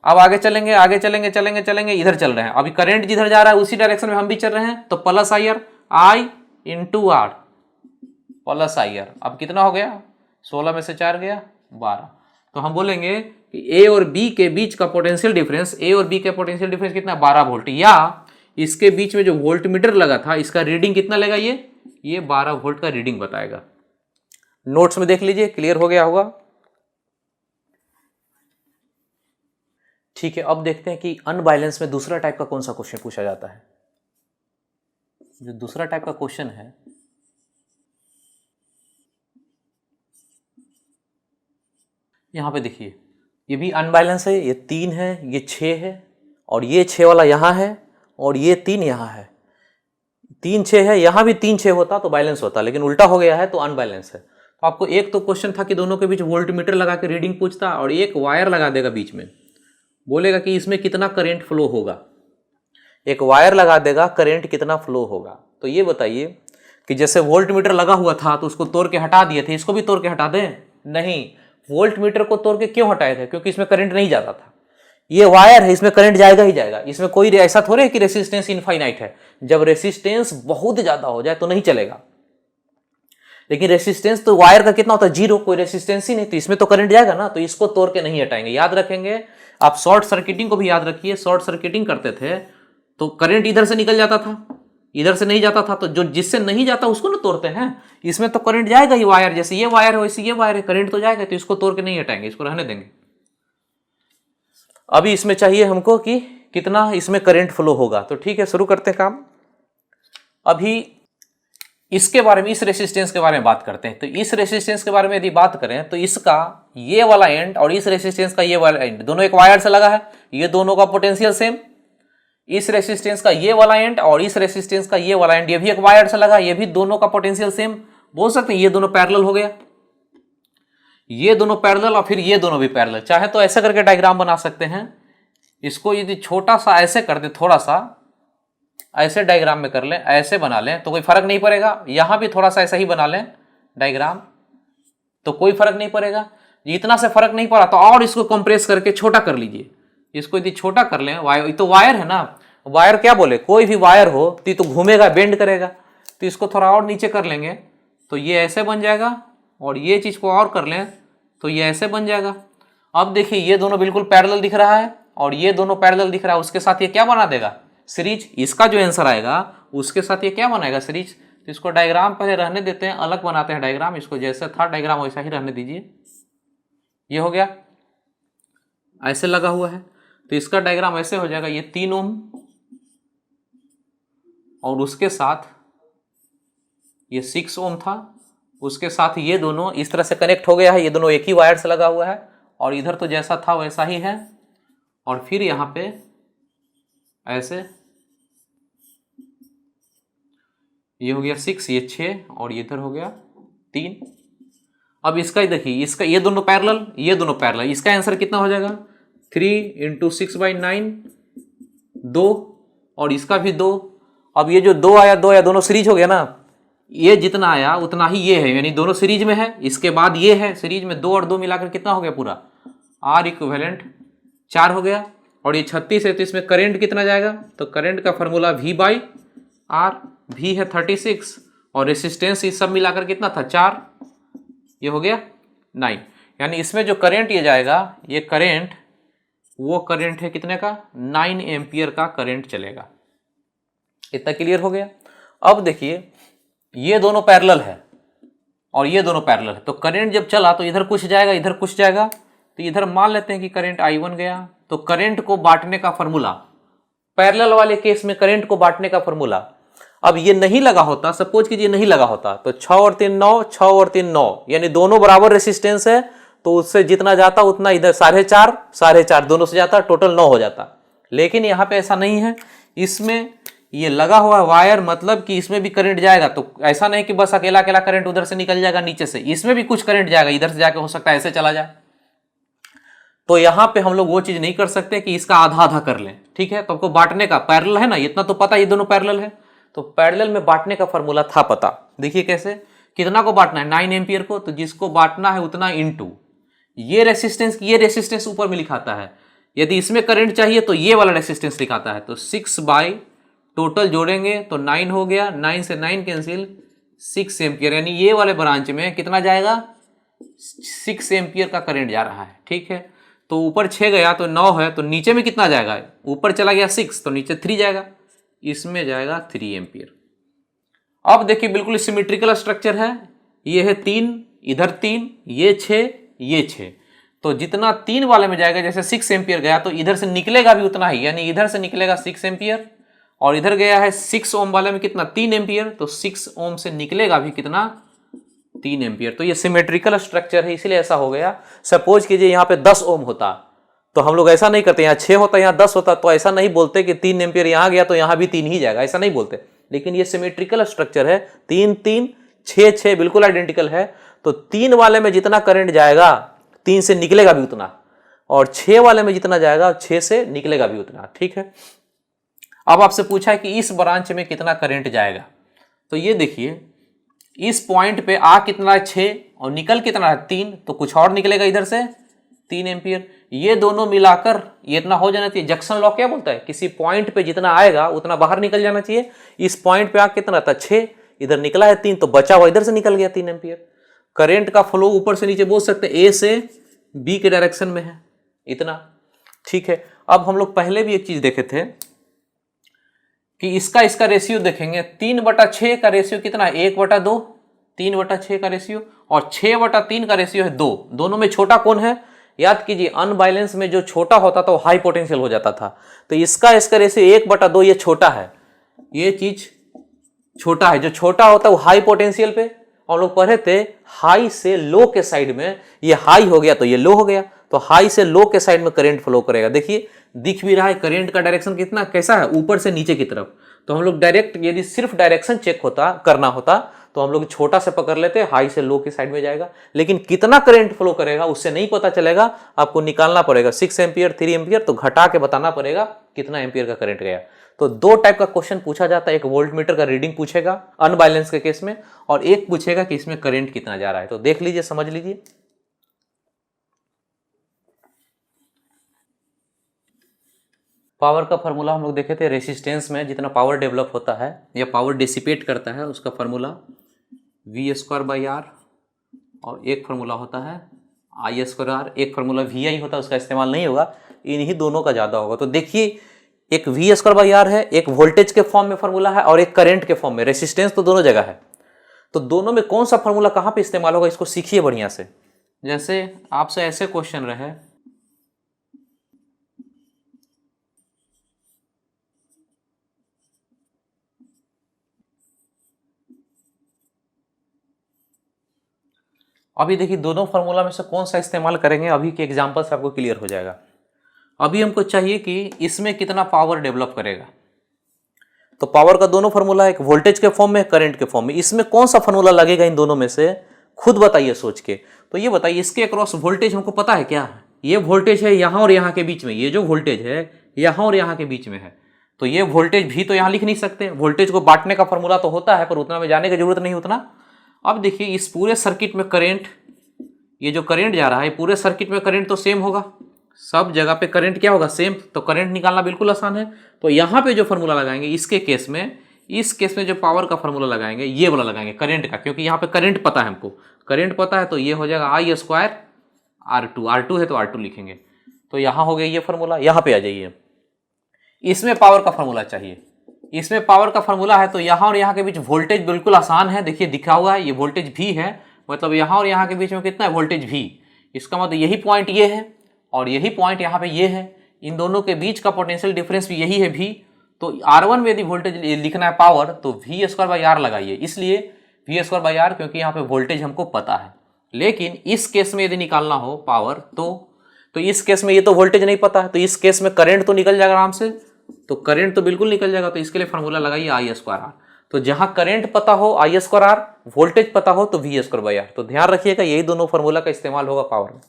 अब आगे चलेंगे, आगे चलेंगे, चलेंगे चलेंगे, इधर चल रहे हैं, अभी करंट जिधर जा रहा है उसी डायरेक्शन में हम भी चल रहे हैं, तो plus I R, I into R plus I R. अब कितना हो गया, 16 में से 4 गया 12। तो हम बोलेंगे कि ए और बी के बीच का पोटेंशियल डिफरेंस, ए और बी का पोटेंशियल डिफरेंस कितना, 12 वोल्ट, या इसके बीच में जो वोल्ट मीटर लगा था इसका रीडिंग कितना लेगा, ये 12 वोल्ट का रीडिंग बताएगा। नोट्स में देख लीजिए, क्लियर हो गया होगा। ठीक है, अब देखते हैं कि अनबैलेंस में दूसरा टाइप का कौन सा क्वेश्चन पूछा जाता है। जो दूसरा टाइप का क्वेश्चन है, यहां पे देखिए, ये भी अनबैलेंस है, ये 3 है, ये 6 है, और ये 6 वाला यहां है, और ये 3 यहां है। 3 6 है, यहां भी 3 6 होता तो बैलेंस होता, लेकिन उल्टा हो गया है तो अनबैलेंस है। तो आपको एक तो क्वेश्चन था कि दोनों के बीच वोल्ट मीटर लगा के रीडिंग पूछता, और एक वायर लगा देगा बीच में, बोलेगा कि इसमें कितना करंट फ्लो होगा। एक वायर लगा देगा, करंट कितना फ्लो होगा। तो ये बताइए कि जैसे वोल्ट मीटर लगा हुआ था तो उसको तोड़ के हटा दिए थे, इसको भी तोड़ के हटा दें? नहीं, वोल्ट मीटर को तोड़ के क्यों हटाए थे, क्योंकि इसमें करंट नहीं जाता था। ये वायर है, इसमें करंट जाएगा ही जाएगा, इसमें कोई ऐसा थोड़े है कि रेसिस्टेंस इनफाइनाइट है। जब रेसिस्टेंस बहुत ज्यादा हो जाए तो नहीं चलेगा, लेकिन रेसिस्टेंस तो वायर का कितना होता है, 0, कोई रेसिस्टेंस ही नहीं, तो इसमें तो करंट जाएगा ना, तो इसको तोड़ के नहीं हटाएंगे। याद रखेंगे, आप शॉर्ट सर्किटिंग को भी याद रखिए। शॉर्ट सर्किटिंग करते थे तो करंट इधर से निकल जाता था, इधर से नहीं जाता था, तो जो जिससे नहीं जाता उसको ना तोड़ते हैं। इसमें तो करंट जाएगा ही, वायर जैसे ये वायर है वैसे ये वायर है, करंट तो जाएगा, तो इसको तोड़ के नहीं हटाएंगे, इसको रहने देंगे। अभी इसमें चाहिए हमको कि कितना इसमें करंट फ्लो होगा। तो ठीक है, शुरू करते हैं काम। अभी इसके बारे में, इस रेसिस्टेंस के बारे में बात करते हैं। तो इस रेसिस्टेंस के बारे में यदि बात करें तो इसका ये वाला एंड और इस रेसिस्टेंस का ये वाला एंड दोनों एक वायर से लगा है, ये दोनों का पोटेंशियल सेम। इस रेसिस्टेंस का ये वाला एंड और इस रेसिस्टेंस का ये वाला एंड, ये भी एक वायर से लगा, ये भी दोनों का पोटेंशियल सेम। बोल सकते हैं ये दोनों पैरेलल हो गया, ये दोनों पैरेलल और फिर ये दोनों भी पैरेलल। चाहे तो ऐसा करके डायग्राम बना सकते हैं, इसको यदि छोटा सा ऐसे कर दे, थोड़ा सा ऐसे डायग्राम में कर लें, ऐसे बना लें तो कोई फर्क नहीं पड़ेगा। यहाँ भी थोड़ा सा ऐसा ही बना लें डायग्राम तो कोई फर्क नहीं पड़ेगा। इतना से फर्क नहीं पड़ा तो और इसको कंप्रेस करके छोटा कर लीजिए। इसको यदि छोटा कर लें, वायर तो वायर है ना, वायर क्या बोले, कोई भी वायर हो तो घूमेगा, बेंड करेगा। तो इसको थोड़ा और नीचे कर लेंगे तो ये ऐसे बन जाएगा, और ये चीज़ को और कर लें तो ये ऐसे बन जाएगा। अब देखिए ये दोनों बिल्कुल पैरेलल दिख रहा है और ये दोनों पैरेलल दिख रहा है, उसके साथ ये क्या बना देगा, सीरीज। इसका जो आंसर आएगा उसके साथ ये क्या बनाएगा, सीरीज। तो इसको डायग्राम पहले रहने देते हैं, अलग बनाते हैं डायग्राम। इसको जैसे था डायग्राम वैसा ही रहने दीजिए। ये हो गया, ऐसे लगा हुआ है तो इसका डायग्राम ऐसे हो जाएगा। ये 3 ओम और उसके साथ ये 6 ओम था, उसके साथ ये दोनों इस तरह से कनेक्ट हो गया है। ये दोनों एक ही वायर से लगा हुआ है और इधर तो जैसा था वैसा ही है। और फिर यहाँ पे ऐसे ये हो गया 6, ये 6 और ये इधर हो गया 3। अब इसका ही देखिए, इसका ये दोनों पैरेलल, ये दोनों पैरेलल, इसका आंसर कितना हो जाएगा 3 × 6/9 2 और इसका भी 2। अब ये जो 2 आया 2 आया दोनों सीरीज हो गया ना, ये जितना आया उतना ही ये है, यानी दोनों सीरीज में है। इसके बाद ये है सीरीज में, 2 और 2 मिलाकर कितना हो गया पूरा, R इक्विवेलेंट 4 हो गया। और ये 36 है तो इसमें करंट कितना जाएगा, तो करंट का फॉर्मूला V/R, V है 36 और रेसिस्टेंस इस सब मिलाकर कितना था 4, ये हो गया 9। यानी इसमें जो करंट ये जाएगा, ये करंट वो करंट है कितने का, 9 एम्पियर का करंट चलेगा। इतना क्लियर हो गया। अब देखिए ये दोनों पैरेलल है और ये दोनों पैरेलल है, तो करंट जब चला तो इधर कुछ जाएगा इधर कुछ जाएगा। तो इधर मान लेते हैं कि करंट I1 गया, तो करंट को बांटने का फॉर्मूला, पैरेलल वाले केस में करंट को बांटने का फॉर्मूला, अब ये नहीं लगा होता, सपोज कीजिए नहीं लगा होता, तो 6 और 3 9, 6 और 3 9, यानी दोनों बराबर रेसिस्टेंस है तो उससे जितना जाता उतना इधर 4.5 4.5 दोनों से जाता, टोटल 9 हो जाता। लेकिन यहाँ पे ऐसा नहीं है, इसमें ये लगा हुआ वायर, मतलब कि इसमें भी करंट जाएगा। तो ऐसा नहीं कि बस अकेला अकेला करंट उधर से निकल जाएगा नीचे से, इसमें भी कुछ करंट जाएगा, इधर से जाके हो सकता है ऐसे चला जाए। तो यहाँ पे हम लोग वो चीज नहीं कर सकते कि इसका आधा आधा कर लें, ठीक है। तो आपको बांटने का, पैरेलल है ना, इतना तो पता ये दोनों पैरेलल है, तो पैरेलल में बांटने का फॉर्मूला था पता। देखिए कैसे, कितना को बांटना है 9 एम्पियर को, तो जिसको बांटना है उतना इनटू ये रेसिस्टेंस ऊपर में लिखाता है। यदि इसमें करंट चाहिए तो ये वाला रेसिस्टेंस लिखाता है। तो 6 बाई टोटल जोड़ेंगे तो 9 हो गया, 9 से 9 कैंसिल, 6 एम्पियर, यानी ये वाले ब्रांच में कितना जाएगा 6 एम्पियर का करंट जा रहा है, ठीक है। तो ऊपर 6 गया तो 9 है, तो नीचे में कितना जाएगा, ऊपर चला गया 6 तो नीचे 3 जाएगा, इसमें जाएगा 3 एम्पियर। अब देखिए बिल्कुल सिमेट्रिकल स्ट्रक्चर है, ये है 3 इधर 3, ये 6 ये 6, तो जितना 3 वाले में जाएगा, जैसे 6 एम्पियर गया तो इधर से निकलेगा भी उतना ही, यानी इधर से निकलेगा 6 एम्पियर, और इधर गया है 6 ओम वाले में कितना 3 एम्पियर, तो 6 ओम से निकलेगा भी कितना 3 एम्पियर। तो ये सिमेट्रिकल स्ट्रक्चर है, इसलिए ऐसा हो गया। सपोज कीजिए यहाँ पे 10 ओम होता तो हम लोग ऐसा नहीं करते, यहाँ 6 होता यहाँ 10 होता तो ऐसा नहीं बोलते कि 3 एम्पियर यहाँ गया तो यहाँ भी 3 ही जाएगा, ऐसा नहीं बोलते। लेकिन ये सिमेट्रिकल स्ट्रक्चर है, 3 3 6 6 बिल्कुल आइडेंटिकल है, तो 3 वाले में जितना करंट जाएगा 3 से निकलेगा भी उतना, और 6 वाले में जितना जाएगा 6 से निकलेगा भी उतना, ठीक है। अब आपसे पूछा है कि इस ब्रांच में कितना करंट जाएगा, तो ये देखिए इस पॉइंट पे आ कितना है 6 और निकल कितना है 3, तो कुछ और निकलेगा इधर से 3 एम्पियर। ये दोनों मिलाकर ये इतना हो जाना चाहिए। जंक्शन लॉ क्या बोलता है, किसी पॉइंट पे जितना आएगा उतना बाहर निकल जाना चाहिए। इस पॉइंट पे आ कितना था 6, इधर निकला है 3, तो बचा हुआ इधर से निकल गया 3 एम्पियर। करंट का फ्लो ऊपर से नीचे बोल सकते हैं, ए से बी के डायरेक्शन में है इतना, ठीक है। अब हम लोग पहले भी एक चीज देखे थे कि इसका रेशियो देखेंगे, 3/6 का रेशियो कितना है 1/2, 3/6 का रेशियो, और 6/3 का रेशियो है 2। दोनों में छोटा कौन है, याद कीजिए अनबैलेंस में जो छोटा होता था वो हाई पोटेंशियल हो जाता था, तो इसका रेशियो 1/2, ये छोटा है, ये चीज छोटा है। जो छोटा होता है वो हाई पोटेंशियल पे, हम लोग पढ़े थे हाई से लो के साइड में, ये हाई हो गया तो ये लो हो गया, तो हाई से लो के साइड में करंट फ्लो करेगा। देखिए दिख भी रहा है करंट का डायरेक्शन कितना कैसा है, ऊपर से नीचे की तरफ। तो हम लोग डायरेक्ट यदि सिर्फ डायरेक्शन चेक करना होता तो हम लोग छोटा से पकड़ लेते हैं, हाई से लो की साइड में जाएगा, लेकिन कितना करंट फ्लो करेगा उससे नहीं पता चलेगा, आपको निकालना पड़ेगा 6 एम्पियर 3 एम्पियर, तो घटा के बताना पड़ेगा कितना एम्पियर का करंट गया। तो दो टाइप का क्वेश्चन पूछा जाता है, एक वोल्ट मीटर का रीडिंग पूछेगा अनबैलेंस के केस में, और एक पूछेगा कि इसमें करंट कितना जा रहा है। तो देख लीजिए, समझ लीजिए। पावर का फार्मूला हम लोग देखे थे, रेसिस्टेंस में जितना पावर डेवलप होता है या पावर डिसिपेट करता है उसका फार्मूला V²/R, और एक फार्मूला होता है I²R, एक फार्मूला VI होता है, उसका इस्तेमाल नहीं होगा, इन्हीं दोनों का ज़्यादा होगा। तो देखिए, एक V²/R है, एक वोल्टेज के फॉर्म में फार्मूला है और एक करंट के फॉर्म में, रेसिस्टेंस तो दोनों जगह है। तो दोनों में कौन सा फार्मूला कहाँ पे इस्तेमाल होगा, इसको सीखिए बढ़िया से। जैसे आपसे ऐसे क्वेश्चन रहे, अभी देखिए दोनों फार्मूला में से कौन सा इस्तेमाल करेंगे, अभी के एग्जांपल से आपको क्लियर हो जाएगा। अभी हमको चाहिए कि इसमें कितना पावर डेवलप करेगा, तो पावर का दोनों फार्मूला, एक वोल्टेज के फॉर्म में, करंट के फॉर्म में, इसमें कौन सा फार्मूला लगेगा इन दोनों में से, खुद बताइए सोच के। तो ये बताइए, इसके अक्रॉस वोल्टेज हमको पता है क्या, ये वोल्टेज है यहाँ और यहाँ के बीच में, ये जो वोल्टेज है यहाँ और यहाँ के बीच में है, तो ये वोल्टेज भी तो यहाँ लिख नहीं सकते, वोल्टेज को बांटने का फार्मूला तो होता है, पर उतना में जाने की जरूरत नहीं उतना। अब देखिए, इस पूरे सर्किट में करंट, ये जो करंट जा रहा है पूरे सर्किट में करंट तो सेम होगा, सब जगह पे करंट क्या होगा, सेम, तो करंट निकालना बिल्कुल आसान है। तो यहाँ पे जो फार्मूला लगाएंगे इसके केस में, इस केस में जो पावर का फार्मूला लगाएंगे ये वाला लगाएंगे करंट का, क्योंकि यहाँ पे करंट पता है हमको, करंट पता है, तो ये हो जाएगा I²R2, R2 है तो R2 लिखेंगे। तो यहाँ हो गया ये फार्मूला। यहाँ पे आ जाइए, इसमें पावर का फार्मूला चाहिए, इसमें पावर का फार्मूला है, तो यहाँ और यहाँ के बीच वोल्टेज बिल्कुल आसान है, देखिए दिखा हुआ है, ये वोल्टेज भी है, मतलब यहाँ और यहाँ के बीच में कितना है, वोल्टेज भी। इसका मतलब यही पॉइंट ये है और यही पॉइंट यहाँ पे ये है, इन दोनों के बीच का पोटेंशियल डिफरेंस भी यही है भी। तो R1 में यदि वोल्टेज लिखना है पावर, तो V²/R लगाइए, इसलिए V²/R, क्योंकि यहाँ पे वोल्टेज हमको पता है। लेकिन इस केस में यदि निकालना हो पावर, तो इस केस में ये तो वोल्टेज नहीं पता है, तो इस केस में करंट तो निकल जाएगा आराम से, तो करंट तो बिल्कुल निकल जाएगा, तो इसके लिए फार्मूला लगाइए I²R। तो जहां करंट पता हो I²R, वोल्टेज पता हो तो V²/R। तो ध्यान रखिएगा, यही दोनों फार्मूला का इस्तेमाल होगा पावर में।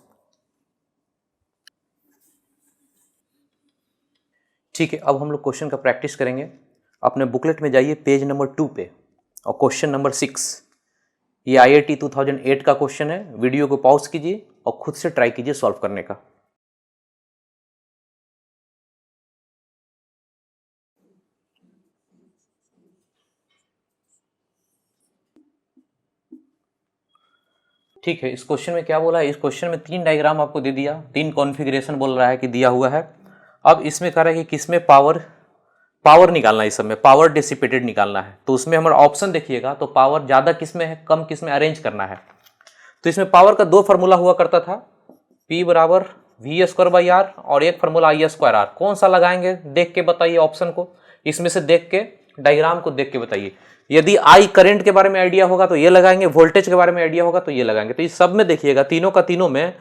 ठीक है, अब हम लोग क्वेश्चन का प्रैक्टिस करेंगे। अपने बुकलेट में जाइए पेज नंबर 2 पे, और क्वेश्चन नंबर 6, ये IIT 2008 का क्वेश्चन है। वीडियो को पॉज कीजिए और खुद से ट्राई कीजिए सॉल्व करने का। ठीक है, इस क्वेश्चन में क्या बोला है, इस क्वेश्चन में 3 डायग्राम आपको दे दिया, 3 कॉन्फ़िगरेशन बोल रहा है कि दिया हुआ है। अब इसमें कह रहा है कि किसमें पावर निकालना है, इस सब में पावर डिसिपेटेड निकालना है। तो उसमें हमारा ऑप्शन देखिएगा, तो पावर ज़्यादा किस में है, कम किस में अरेंज करना है। तो इसमें पावर का 2 फार्मूला हुआ करता था, P = V²/R, और एक फार्मूला I²R। कौन सा लगाएंगे देख के बताइए ऑप्शन को, इसमें से देख के, डायग्राम को देख के बताइए। यदि I करंट के बारे में आइडिया होगा तो ये लगाएंगे, वोल्टेज के बारे में आइडिया होगा तो ये लगाएंगे। तो इस सब में देखिएगा, तीनों का तीनों में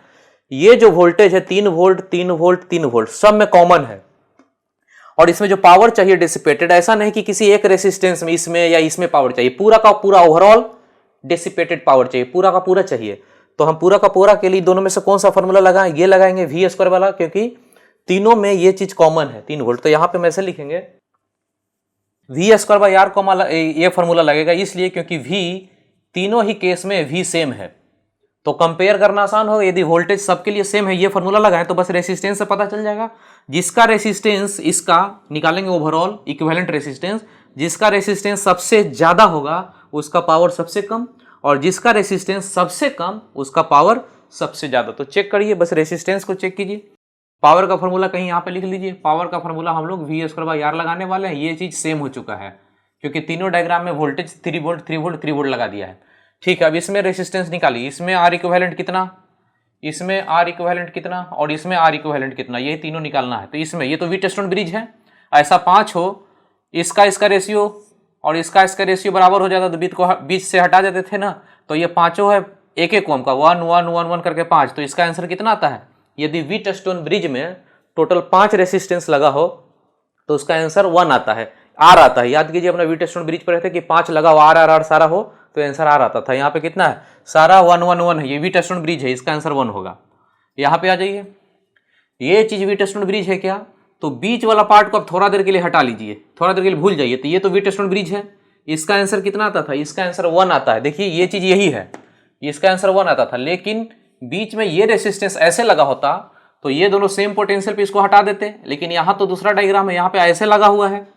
ये जो वोल्टेज है 3 वोल्ट 3 वोल्ट 3 वोल्ट सब में कॉमन है। और इसमें जो पावर चाहिए डिसिपेटेड, ऐसा नहीं कि किसी एक रेसिस्टेंस में इसमें या इसमें पावर चाहिए, पूरा का पूरा ओवरऑल डिसिपेटेड पावर चाहिए, पूरा का पूरा चाहिए। तो हम पूरा का पूरा के लिए दोनों में से कौन सा फार्मूला लगाएं, ये लगाएंगे V² वाला, क्योंकि तीनों में ये चीज कॉमन है 3 वोल्ट। तो यहां पे हम ऐसे लिखेंगे V²/R को ये फार्मूला लगेगा, इसलिए क्योंकि V तीनों ही केस में V सेम है, तो कंपेयर करना आसान होगा। यदि वोल्टेज सबके लिए सेम है, ये फार्मूला लगाएं तो बस रेसिस्टेंस से पता चल जाएगा। जिसका रेसिस्टेंस, इसका निकालेंगे ओवरऑल इक्विवेलेंट रेसिस्टेंस, जिसका रेसिस्टेंस सबसे ज्यादा होगा उसका पावर सबसे कम, और जिसका रेसिस्टेंस सबसे कम उसका पावर सबसे ज्यादा। तो चेक करिए, बस रेसिस्टेंस को चेक कीजिए। पावर का फार्मूला कहीं यहाँ पे लिख लीजिए, पावर का फार्मूला हम लोग V²/R लगाने वाले हैं। ये चीज सेम हो चुका है, क्योंकि तीनों डायग्राम में वोल्टेज 3 वोल्ट 3 वोल्ट 3 वोल्ट लगा दिया है। ठीक है, अब इसमें रेसिस्टेंस निकालिए, इसमें R इक्विवेलेंट कितना, इसमें R इक्विवेलेंट कितना, और इसमें R इक्विवेलेंट कितना, ये तीनों निकालना है। तो इसमें ये तो वीटस्टोन ब्रिज है, ऐसा 5 हो, इसका रेशियो और इसका रेशियो बराबर हो जाता, तो बीच से हटा देते थे ना, तो ये पांचों है एक एक ओम का, 1 1 1 1 करके 5। तो इसका आंसर कितना आता है, यदि वीटस्टोन ब्रिज में टोटल 5 रेसिस्टेंस लगा हो तो उसका आंसर 1 आता है। आर आता है। याद कीजिए अपना व्हीटस्टोन ब्रिज पर रहते कि 5 लगा हो, आर आर आर सारा हो तो आंसर आर आता था। यहाँ पे कितना है, सारा 1 1 1 है, ये व्हीटस्टोन ब्रिज है, इसका आंसर 1 होगा। यहाँ पे आ जाइए, ये चीज व्हीटस्टोन ब्रिज है क्या, तो बीच वाला पार्ट को आप थोड़ा देर के लिए हटा लीजिए, थोड़ा देर के लिए भूल जाइए, तो ये तो व्हीटस्टोन ब्रिज है, इसका आंसर कितना आता था, इसका आंसर 1 आता है। देखिए ये चीज यही है, इसका आंसर 1 आता था, लेकिन बीच में ये रेसिस्टेंस ऐसे लगा होता तो ये दोनों सेम पोटेंशियल पे इसको हटा देते, लेकिन यहां तो दूसरा डायग्राम है, यहां पे ऐसे लगा हुआ है,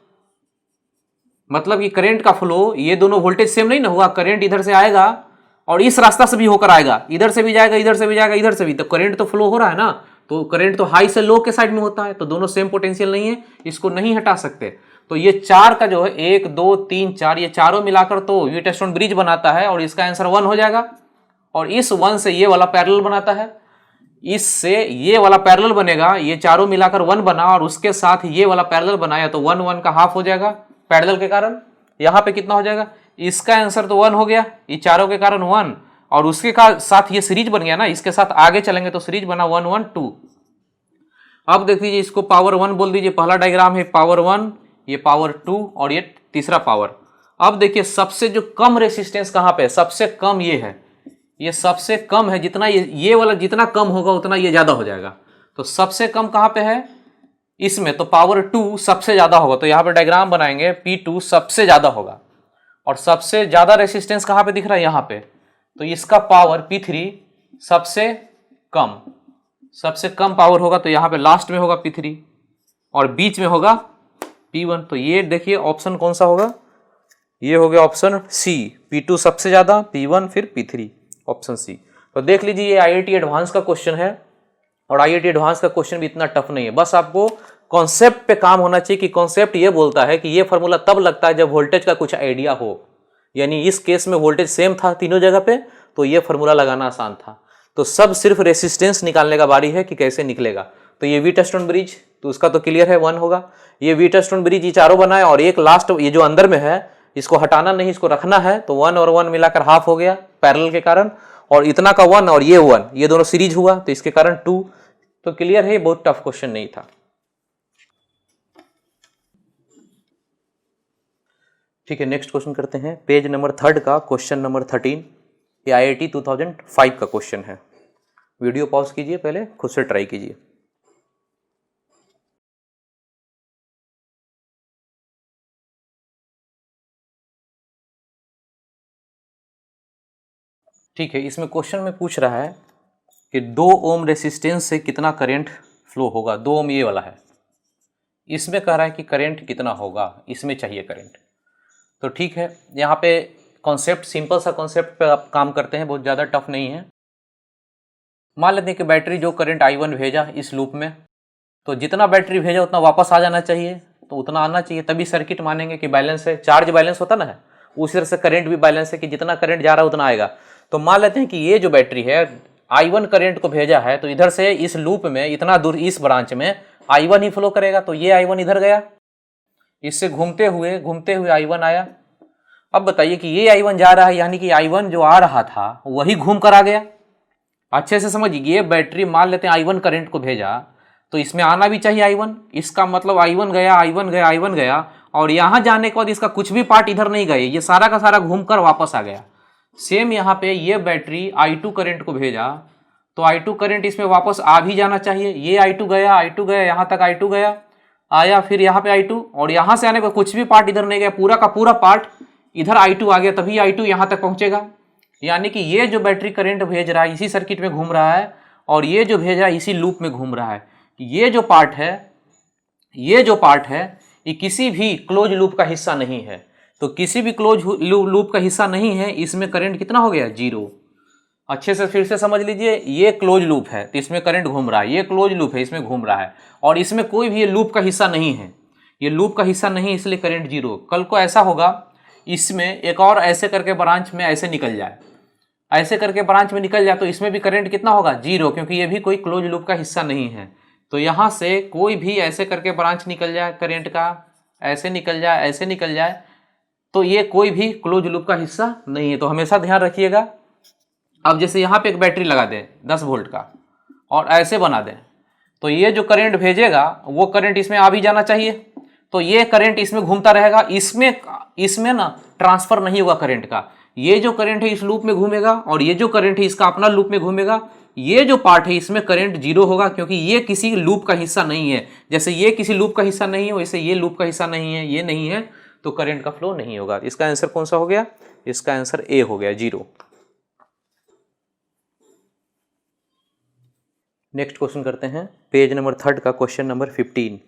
मतलब कि करंट का फ्लो, ये दोनों वोल्टेज सेम नहीं ना हुआ, करंट इधर से आएगा और इस रास्ता से भी होकर आएगा, इधर से भी जाएगा, इधर से भी जाएगा, इधर से भी, तो करंट तो फ्लो हो रहा है ना, तो करंट तो हाई से लो के साइड में होता है, तो दोनों सेम पोटेंशियल नहीं है, इसको नहीं हटा सकते। तो ये 4 का जो है 1 2 3 4, ये चारों मिलाकर तो व्हीटस्टोन ब्रिज बनाता है, और इसका आंसर 1 हो जाएगा। और इस 1 से ये वाला पैरेलल बनाता है, इससे ये वाला पैरेलल बनेगा, ये चारों मिलाकर 1 बना, और उसके साथ ये वाला पैरेलल बनाया, तो 1 1 का हाफ हो जाएगा पैरेलल के कारण। यहाँ पे कितना हो जाएगा, इसका आंसर तो 1 हो गया, ये चारों के कारण 1, और उसके साथ ये सीरीज बन गया ना, इसके साथ आगे चलेंगे तो सीरीज बना 1 1 2। अब देख लीजिए, इसको पावर 1 बोल दीजिए, पहला डायग्राम है पावर 1, ये पावर 2, और ये तीसरा पावर। अब देखिए सबसे जो कम रेसिस्टेंस कहाँ पे है, सबसे कम ये है, ये सबसे कम है, जितना ये वाला जितना कम होगा उतना ये ज्यादा हो जाएगा, तो सबसे कम कहाँ पे है इसमें, तो पावर 2 सबसे ज्यादा होगा, तो यहाँ पे डायग्राम बनाएंगे P2 सबसे ज्यादा होगा, और सबसे ज्यादा रेसिस्टेंस कहाँ पे दिख रहा है, यहाँ पे, तो इसका पावर P3 सबसे कम पावर होगा, तो यहाँ पे लास्ट में होगा P3 और बीच में होगा P1। तो ये देखिए ऑप्शन कौन सा होगा, ये हो गया ऑप्शन सी, P2 सबसे ज्यादा, P1 फिर P3, ऑप्शन सी। तो देख लीजिए ये IIT एडवांस का क्वेश्चन है, और IIT एडवांस का क्वेश्चन भी इतना टफ नहीं है, बस आपको कॉन्सेप्ट पे काम होना चाहिए कि कॉन्सेप्ट ये बोलता है कि ये फॉर्मूला तब लगता है जब वोल्टेज का कुछ आइडिया हो, यानी इस केस में वोल्टेज सेम था तीनों जगह पे, तो ये फॉर्मूला लगाना आसान था। तो सब सिर्फ रेसिस्टेंस निकालने का बारी है कि कैसे निकलेगा। तो ये व्हीटस्टोन ब्रिज, तो उसका तो क्लियर है 1 होगा। ये व्हीटस्टोन ब्रिज ये चारों बनाए, और एक लास्ट ये जो अंदर में है इसको हटाना नहीं, इसको रखना है, तो 1 और 1 मिलाकर हाफ हो गया पैरेलल के कारण, और इतना का 1 और ये 1, ये दोनों सीरीज हुआ, तो इसके कारण 2। तो क्लियर है, बहुत टफ क्वेश्चन नहीं था। ठीक है, नेक्स्ट क्वेश्चन करते हैं, पेज नंबर 3 का क्वेश्चन नंबर 13, ये IIT 2005 का क्वेश्चन है। वीडियो पॉज कीजिए, पहले खुद से ट्राई कीजिए। ठीक है, इसमें क्वेश्चन में पूछ रहा है कि 2 ओम रेसिस्टेंस से कितना करंट फ्लो होगा। 2 ओम ये वाला है, इसमें कह रहा है कि करंट कितना होगा, इसमें चाहिए करंट। तो ठीक है, यहाँ पे कॉन्सेप्ट सिंपल सा कॉन्सेप्ट पे आप काम करते हैं, बहुत ज़्यादा टफ नहीं है। मान लेते हैं कि बैटरी जो करंट I1 भेजा इस लूप में, तो जितना बैटरी भेजा उतना वापस आ जाना चाहिए, तो उतना आना चाहिए, तभी सर्किट मानेंगे कि बैलेंस है। चार्ज बैलेंस होता ना है, उसी तरह से करंट भी बैलेंस है कि जितना करंट जा रहा है उतना आएगा। तो मान लेते हैं कि ये जो बैटरी है I1 करंट को भेजा है, तो इधर से इस लूप में इतना दूर इस ब्रांच में I1 ही फ्लो करेगा, तो ये I1 इधर गया, इससे घूमते हुए I1 आया। अब बताइए कि ये I1 जा रहा है, यानी कि I1 जो आ रहा था वही घूम कर आ गया। अच्छे से समझिए, ये बैटरी मान लेते हैं I1 करंट को भेजा, तो इसमें आना भी चाहिए I1, इसका मतलब I1 गया, I1 गया, I1 गया, और यहाँ जाने के बाद इसका कुछ भी पार्ट इधर नहीं गए, ये सारा का सारा घूमकर वापस आ गया। सेम यहाँ पे ये बैटरी I2 करंट को भेजा, तो I2 करंट इसमें वापस आ भी जाना चाहिए। ये I2 गया, यहाँ तक I2 गया, आया, फिर यहाँ पे I2, और यहाँ से आने पर कुछ भी पार्ट इधर नहीं गया, पूरा का पूरा पार्ट इधर I2 आ गया, तभी I2 यहाँ तक पहुँचेगा। यानी कि ये जो बैटरी करंट भेज रहा है इसी सर्किट में घूम रहा है, और ये जो भेज रहा है इसी लूप में घूम रहा है। ये जो पार्ट है ये किसी भी क्लोज लूप का हिस्सा नहीं है, तो किसी भी क्लोज लूप का हिस्सा नहीं है, इसमें करंट कितना हो गया, 0। अच्छे से फिर से समझ लीजिए, ये क्लोज लूप है तो इसमें करंट घूम रहा है, ये क्लोज लूप है इसमें घूम रहा है, और इसमें कोई भी ये लूप का हिस्सा नहीं है, ये लूप का हिस्सा नहीं, इसलिए करंट 0। कल को ऐसा होगा इसमें एक और ऐसे करके ब्रांच में ऐसे निकल जाए, ऐसे करके ब्रांच में निकल जाए, तो इसमें भी करंट कितना होगा, 0, क्योंकि ये भी कोई क्लोज लूप का हिस्सा नहीं है। तो यहाँ से कोई भी ऐसे करके ब्रांच निकल जाए करंट का, ऐसे निकल जाए, ऐसे निकल जाए, तो ये कोई भी क्लोज लूप का हिस्सा नहीं है। तो हमेशा ध्यान रखिएगा। अब जैसे यहाँ पे एक बैटरी लगा दें 10 वोल्ट का और ऐसे बना दें, तो ये जो करंट भेजेगा वो करंट इसमें आ भी जाना चाहिए, तो ये करंट इसमें घूमता रहेगा, इसमें ना ट्रांसफर नहीं होगा करंट का। ये जो करंट है इस लूप में घूमेगा और ये जो करंट है इसका अपना लूप में घूमेगा। ये जो पार्ट है इसमें करंट जीरो होगा क्योंकि ये किसी लूप का हिस्सा नहीं है। जैसे ये किसी लूप का हिस्सा नहीं है वैसे ये लूप का हिस्सा नहीं है, ये नहीं है, तो करंट का फ्लो नहीं होगा। इसका आंसर कौन सा हो गया? इसका आंसर ए हो गया, 0। नेक्स्ट क्वेश्चन करते हैं, पेज नंबर 3 का क्वेश्चन नंबर 15।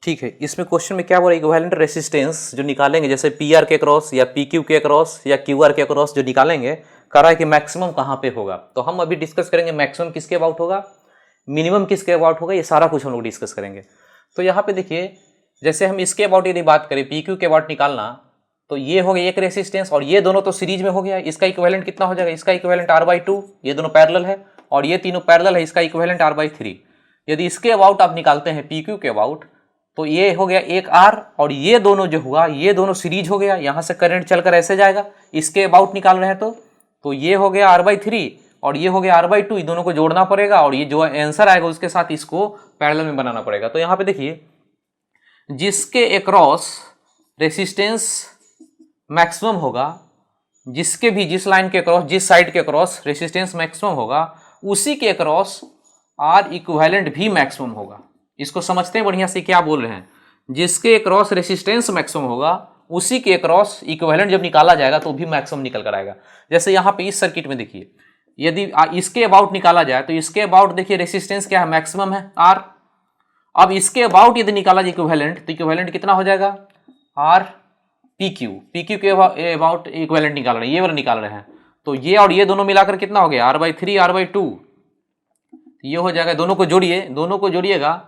ठीक है, इसमें क्वेश्चन में क्या बोला, इक्विवेलेंट रेसिस्टेंस जो निकालेंगे, जैसे पी आर के क्रॉस या पी क्यू के क्रॉस या क्यू आर के क्रॉस जो निकालेंगे, कह रहा है कि मैक्सिमम कहाँ पे होगा। तो हम अभी डिस्कस करेंगे मैक्सिमम किसके अबाउट होगा, मिनिमम किसके अबाउट होगा, ये सारा कुछ हम लोग डिस्कस करेंगे। तो यहाँ पे देखिए, जैसे हम इसके अबाउट यदि बात करें, पी क्यू के अबाउट निकालना, तो ये हो गया एक रेसिस्टेंस और ये दोनों तो सीरीज में हो गया। इसका इक्विवेलेंट कितना हो जाएगा, इसका इक्विवेलेंट R/2, ये दोनों पैरेलल है और ये तीनों पैरेलल है, इसका इक्विवेलेंट R/3। यदि इसके अबाउट आप निकालते हैं पी क्यू के अबाउट, तो ये हो गया एक R और ये दोनों जो हुआ ये दोनों सीरीज हो गया, यहाँ से करंट चलकर ऐसे जाएगा। इसके अबाउट निकाल रहे हैं तो ये हो गया R/3 और ये हो गया R/2, ये दोनों को जोड़ना पड़ेगा और ये जो आंसर आएगा उसके साथ इसको पैरेलल में बनाना पड़ेगा। तो यहाँ पे देखिए, जिसके अक्रॉस रेसिस्टेंस मैक्सिमम होगा, जिसके भी जिस लाइन के अक्रॉस, जिस साइड के अक्रॉस रेसिस्टेंस मैक्सिमम होगा, उसी के अक्रॉस R इक्विवेलेंट भी मैक्सिमम होगा। इसको समझते हैं बढ़िया से क्या बोल रहे हैं। जिसके अक्रॉस रेसिस्टेंस मैक्सिमम होगा उसी के अक्रॉस इक्विवेलेंट जब निकाला जाएगा तो भी मैक्सिमम निकल कर आएगा। जैसे यहाँ पे इस सर्किट में देखिए, यदि इसके अबाउट निकाला जाए तो इसके अबाउट देखिए रेसिस्टेंस क्या है, मैक्सिमम है R। अब इसके अबाउट यदि निकाला जाए इक्विवेलेंट, तो इक्विवेलेंट कितना हो जाएगा, R पी क्यू के अबाउट इक्विवेलेंट निकाल रहे हैं, ये वाला निकाल रहे हैं। तो ये और ये दोनों मिलाकर कितना हो गया, R/3 R/2, ये हो जाएगा। दोनों को जोड़िए, दोनों को जोड़िएगा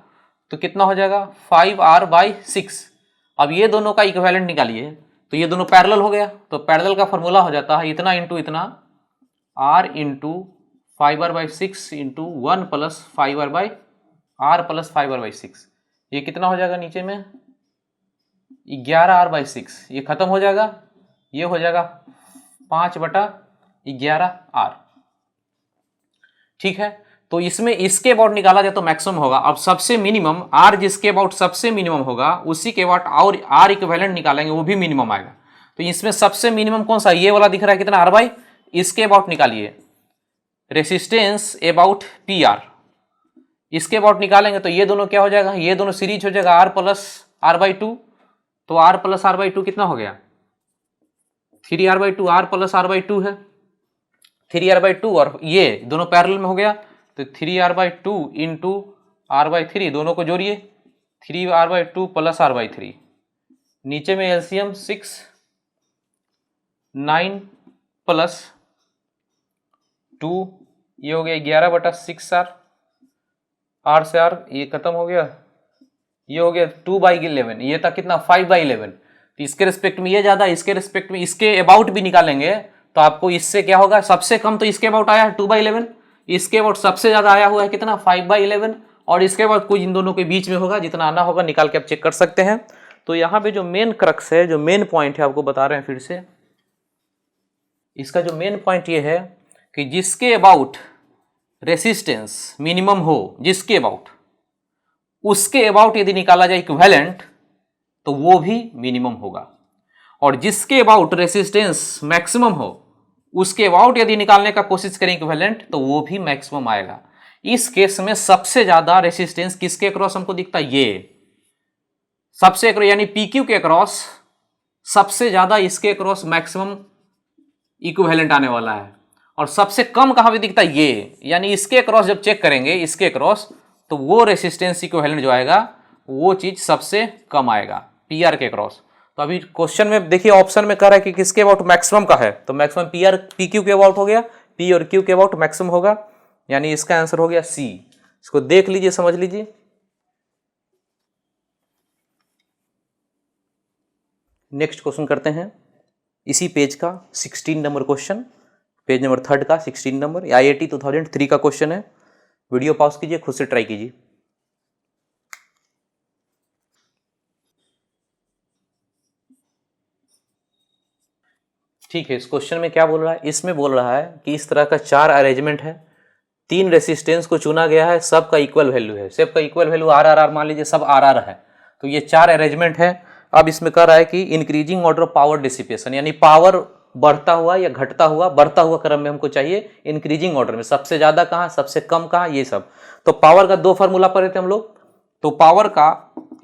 तो कितना हो जाएगा, 5R/6। अब ये दोनों का इक्विवेलेंट निकालिए तो ये दोनों पैरेलल हो गया, तो पैरेलल का फॉर्मूला हो जाता है इतना इंटू इतना, R into 5R/6 into 1 plus 5R plus 5R/6। ये कितना हो जाएगा नीचे में, 11R/6। ये खत्म हो जाएगा, ये हो जाएगा 5/11R। ठीक है, तो इसमें इसके अबाउट निकाला जाए तो मैक्सिमम होगा। अब सबसे मिनिमम R जिसके अबाउट सबसे मिनिमम होगा उसी के अबाउट और R इक्विवेलेंट निकालेंगे, वो भी मिनिमम आएगा। तो इसमें सबसे मिनिमम कौन सा, ये वाला दिख रहा है कितना, R/, इसके अबाउट निकालिए रेसिस्टेंस अबाउट PR, इसके अबाउट निकालेंगे तो ये दोनों क्या हो जाएगा, ये दोनों सीरीज हो जाएगा R प्लस R/2। तो R प्लस R/2 कितना हो गया, 3R/2, R प्लस R/2 है 3R/2 और ये दोनों पैरेलल में हो गया तो 3R/2 इंटू R/3, दोनों को जोड़िए 3R/2 प्लस R/3। नीचे में एलसीएम 6, 9 प्लस 2, ये हो गया 11/6R, R से R ये खत्म हो गया, ये हो गया 2/11, ये था कितना 5/11। तो इसके रिस्पेक्ट में ये ज्यादा, इसके रिस्पेक्ट में इसके अबाउट भी निकालेंगे तो आपको इससे क्या होगा, सबसे कम तो इसके अबाउट आया है 2/11, इसके अबाउट सबसे ज्यादा आया हुआ है कितना 5/11 और इसके बाद कुछ इन दोनों के बीच में होगा, जितना आना होगा निकाल के आप चेक कर सकते हैं। तो यहाँ पे जो मेन क्रक्स है, जो मेन पॉइंट है, आपको बता रहे हैं फिर से, इसका जो मेन पॉइंट ये है कि जिसके अबाउट रेसिस्टेंस मिनिमम हो, जिसके अबाउट, उसके अबाउट यदि निकाला जाए इक्विवेलेंट तो वो भी मिनिमम होगा, और जिसके अबाउट रेसिस्टेंस मैक्सिमम हो उसके अबाउट यदि निकालने का कोशिश करें इक्विवेलेंट तो वो भी मैक्सिमम आएगा। इस केस में सबसे ज्यादा रेसिस्टेंस किसके अक्रॉस हमको दिखता है, ये सबसे अक्रॉस यानी PQ के अक्रॉस सबसे ज्यादा, इसके अक्रॉस मैक्सिमम इक्विवेलेंट आने वाला है। और सबसे कम कहां पे दिखता है, ये यानी इसके अक्रॉस जब चेक करेंगे इसके अक्रॉस तो वो रेसिस्टेंस इक्विवेलेंट जो आएगा वो चीज सबसे कम आएगा PR के अक्रॉस। तो अभी क्वेश्चन में देखिए ऑप्शन में कह रहा है कि किसके अबाउट मैक्सिमम का है, तो मैक्सिमम PQ के अबाउट हो गया, P और Q के अबाउट मैक्सिमम होगा, यानी इसका आंसर हो गया C। इसको देख लीजिए, समझ लीजिए। नेक्स्ट क्वेश्चन करते हैं इसी पेज का 16 नंबर क्वेश्चन, पेज नंबर 3 का 16 नंबर, IIT 2003 का क्वेश्चन है। वीडियो पॉज कीजिए, खुद से ट्राई कीजिए। ठीक है, इस क्वेश्चन में क्या बोल रहा है, इसमें बोल रहा है कि इस तरह का 4 अरेंजमेंट है, 3 रेसिस्टेंस को चुना गया है, सबका इक्वल वैल्यू है, सबका इक्वल वैल्यू RR मान लीजिए सब RR है, तो ये 4 अरेंजमेंट है। अब इसमें कह रहा है कि increasing order of power dissipation, यानी पावर बढ़ता हुआ या घटता हुआ, बढ़ता हुआ क्रम में हमको चाहिए इंक्रीजिंग ऑर्डर में, सबसे ज्यादा कहाँ, सबसे कम कहाँ, ये सब। तो पावर का 2 फार्मूला पढ़े थे हम लोग, तो पावर का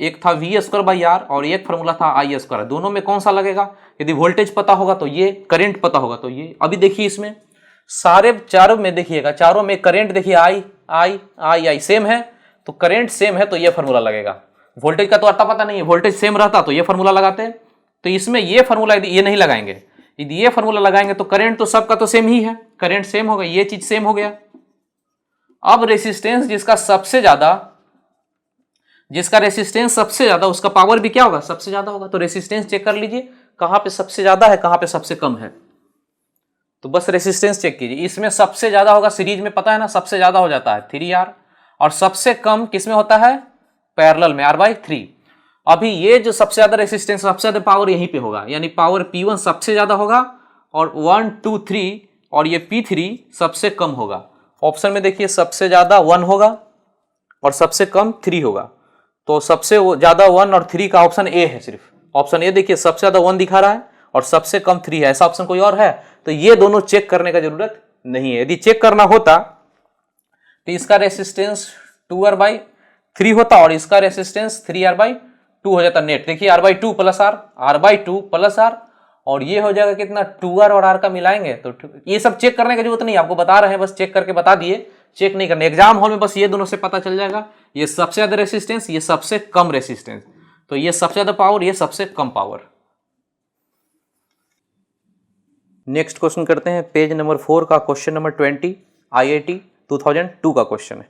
एक था V²/R और एक फार्मूला था I²। दोनों में कौन सा लगेगा, यदि वोल्टेज पता होगा तो ये, करंट पता होगा तो ये। अभी देखिए इसमें सारे चारों में देखिएगा, चारों में करंट देखिए I सेम है, तो करंट सेम है तो ये फार्मूला लगेगा। वोल्टेज का तो अता पता नहीं है, वोल्टेज सेम रहता तो ये फार्मूला लगाते हैं, तो इसमें ये फार्मूला यदि ये नहीं लगाएंगे, यदि ये फार्मूला लगाएंगे तो करंट तो सबका तो सेम ही है, करंट सेम हो गया, ये चीज सेम हो गया। अब रेसिस्टेंस जिसका सबसे ज्यादा, जिसका रेसिस्टेंस सबसे ज्यादा, उसका पावर भी क्या होगा, सबसे ज्यादा होगा। तो रेसिस्टेंस चेक कर लीजिए कहां पे सबसे ज्यादा है, कहां पे सबसे कम है, तो बस रेसिस्टेंस चेक कीजिए। इसमें सबसे ज्यादा होगा सीरीज में, पता है ना, सबसे ज्यादा हो जाता है 3R, और सबसे कम किसमें होता है, पैरेलल में, R/3। अभी ये जो सबसे ज्यादा रेसिस्टेंस, सबसे ज्यादा पावर यहीं पे होगा, यानी पावर P1 सबसे ज्यादा होगा और 1 2 3, और ये P3 सबसे कम होगा। ऑप्शन में देखिए सबसे ज्यादा 1 होगा और सबसे कम 3 होगा, तो सबसे ज्यादा 1 और 3 का ऑप्शन ए है, सिर्फ ऑप्शन ए देखिए, सबसे ज्यादा 1 दिखा रहा है और सबसे कम 3 है, ऐसा ऑप्शन कोई और है, तो ये दोनों चेक करने का जरूरत नहीं है। यदि चेक करना होता तो इसका रेसिस्टेंस 2R/3 होता और इसका रेसिस्टेंस 3R/2 हो जाता नेट। देखिए R/2 + R, R/2 + R, और ये हो जाएगा कितना, 2R और R का मिलाएंगे तो ये सब चेक करने की जरूरत नहीं, आपको बता रहे हैं, बस चेक करके बता दिए, चेक नहीं करने। एग्जाम हॉल में बस ये दोनों से पता चल जाएगा, ये सबसे ज्यादा रेसिस्टेंस, ये सबसे कम रेसिस्टेंस, तो ये सबसे ज्यादा पावर, ये सबसे कम पावर। नेक्स्ट क्वेश्चन करते हैं, पेज नंबर 4 का क्वेश्चन नंबर 20, IIT 2002 का क्वेश्चन है।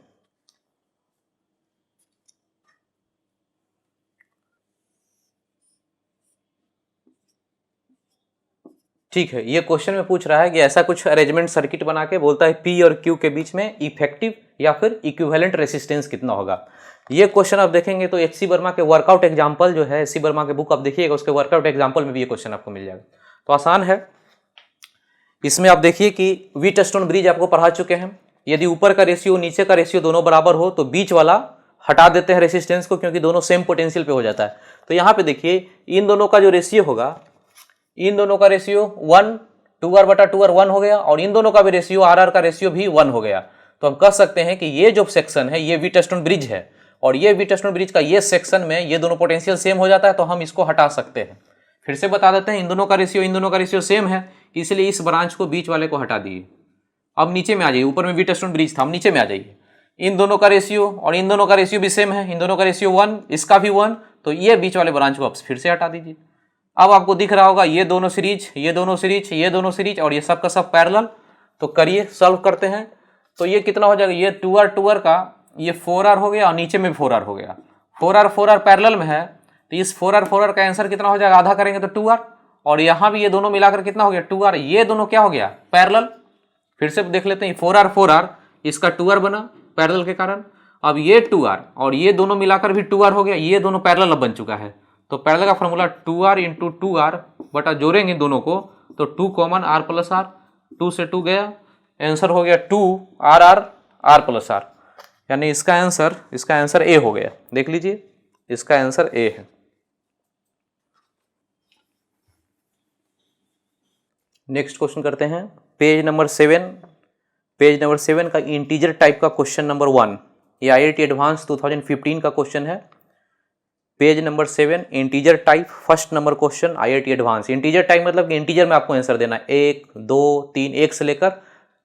ठीक है, ये क्वेश्चन में पूछ रहा है कि ऐसा कुछ अरेंजमेंट सर्किट बना के बोलता है P और Q के बीच में इफेक्टिव या फिर इक्विवेलेंट रेसिस्टेंस कितना होगा। ये क्वेश्चन आप देखेंगे तो HC वर्मा के वर्कआउट एग्जांपल जो है, HC वर्मा के बुक आप देखिएगा, उसके वर्कआउट एग्जांपल में भी ये क्वेश्चन आपको मिल जाएगा, तो आसान है। इसमें आप देखिए कि व्हीटस्टोन ब्रिज आपको पढ़ा चुके हैं, यदि ऊपर का रेशियो नीचे का रेशियो दोनों बराबर हो तो बीच वाला हटा देते हैं रेसिस्टेंस को, क्योंकि दोनों सेम पोटेंशियल पे हो जाता है। तो यहाँ पे देखिए इन दोनों का जो रेशियो होगा, इन दोनों का रेशियो 1 2R/2R 1 हो गया, और इन दोनों का भी रेशियो RR का रेशियो भी 1 हो गया। तो हम कह सकते हैं कि ये जो सेक्शन है ये व्हीटस्टोन ब्रिज है, और ये व्हीटस्टोन ब्रिज का ये सेक्शन में ये दोनों पोटेंशियल सेम हो जाता है, तो हम इसको हटा सकते हैं। फिर से बता देते हैं, इन दोनों का रेशियो सेम है, इसलिए इस ब्रांच को, बीच वाले को हटा दिए। अब नीचे में आ जाइए, ऊपर में व्हीटस्टोन ब्रिज था, हम नीचे में आ जाइए। इन दोनों का रेशियो और इन दोनों का रेशियो भी सेम है, इन दोनों का रेशियो 1, इसका भी 1, तो ये बीच वाले ब्रांच को आप फिर से हटा दीजिए। अब आपको दिख रहा होगा ये दोनों सीरीज, ये दोनों सीरीज, ये दोनों सीरीज, और ये सब का सब पैरेलल। तो करिए, सॉल्व करते हैं, तो ये कितना हो जाएगा, ये 2R का ये 4R हो गया, और नीचे में भी 4R हो गया। 4R पैरेलल में है, तो इस 4R का आंसर कितना हो जाएगा, आधा करेंगे तो 2R, और यहाँ भी ये दोनों मिलाकर कितना हो गया 2R, ये दोनों क्या हो गया, पैरेलल। फिर से देख लेते हैं, 4R इसका 2R बना पैरेलल के कारण। अब ये 2R और ये दोनों मिलाकर भी 2R हो गया, ये दोनों पैरेलल अब बन चुका है। तो पैरेलल का फॉर्मूला 2R × 2R बटा, जोड़ेंगे दोनों को तो 2 कॉमन, R + R, 2 से 2 गया, आंसर हो गया 2RR R + R, यानी इसका आंसर ए हो गया। देख लीजिए, इसका आंसर ए है। नेक्स्ट क्वेश्चन करते हैं, पेज नंबर 7 का इंटीजर टाइप का क्वेश्चन नंबर 1, ये IIT एडवांस 2015 का क्वेश्चन है। Page number 7, integer type, first number question, IIT advance. Integer type मतलब कि इंटीजर में आपको आंसर देना है, 1 2 3, 1 से लेकर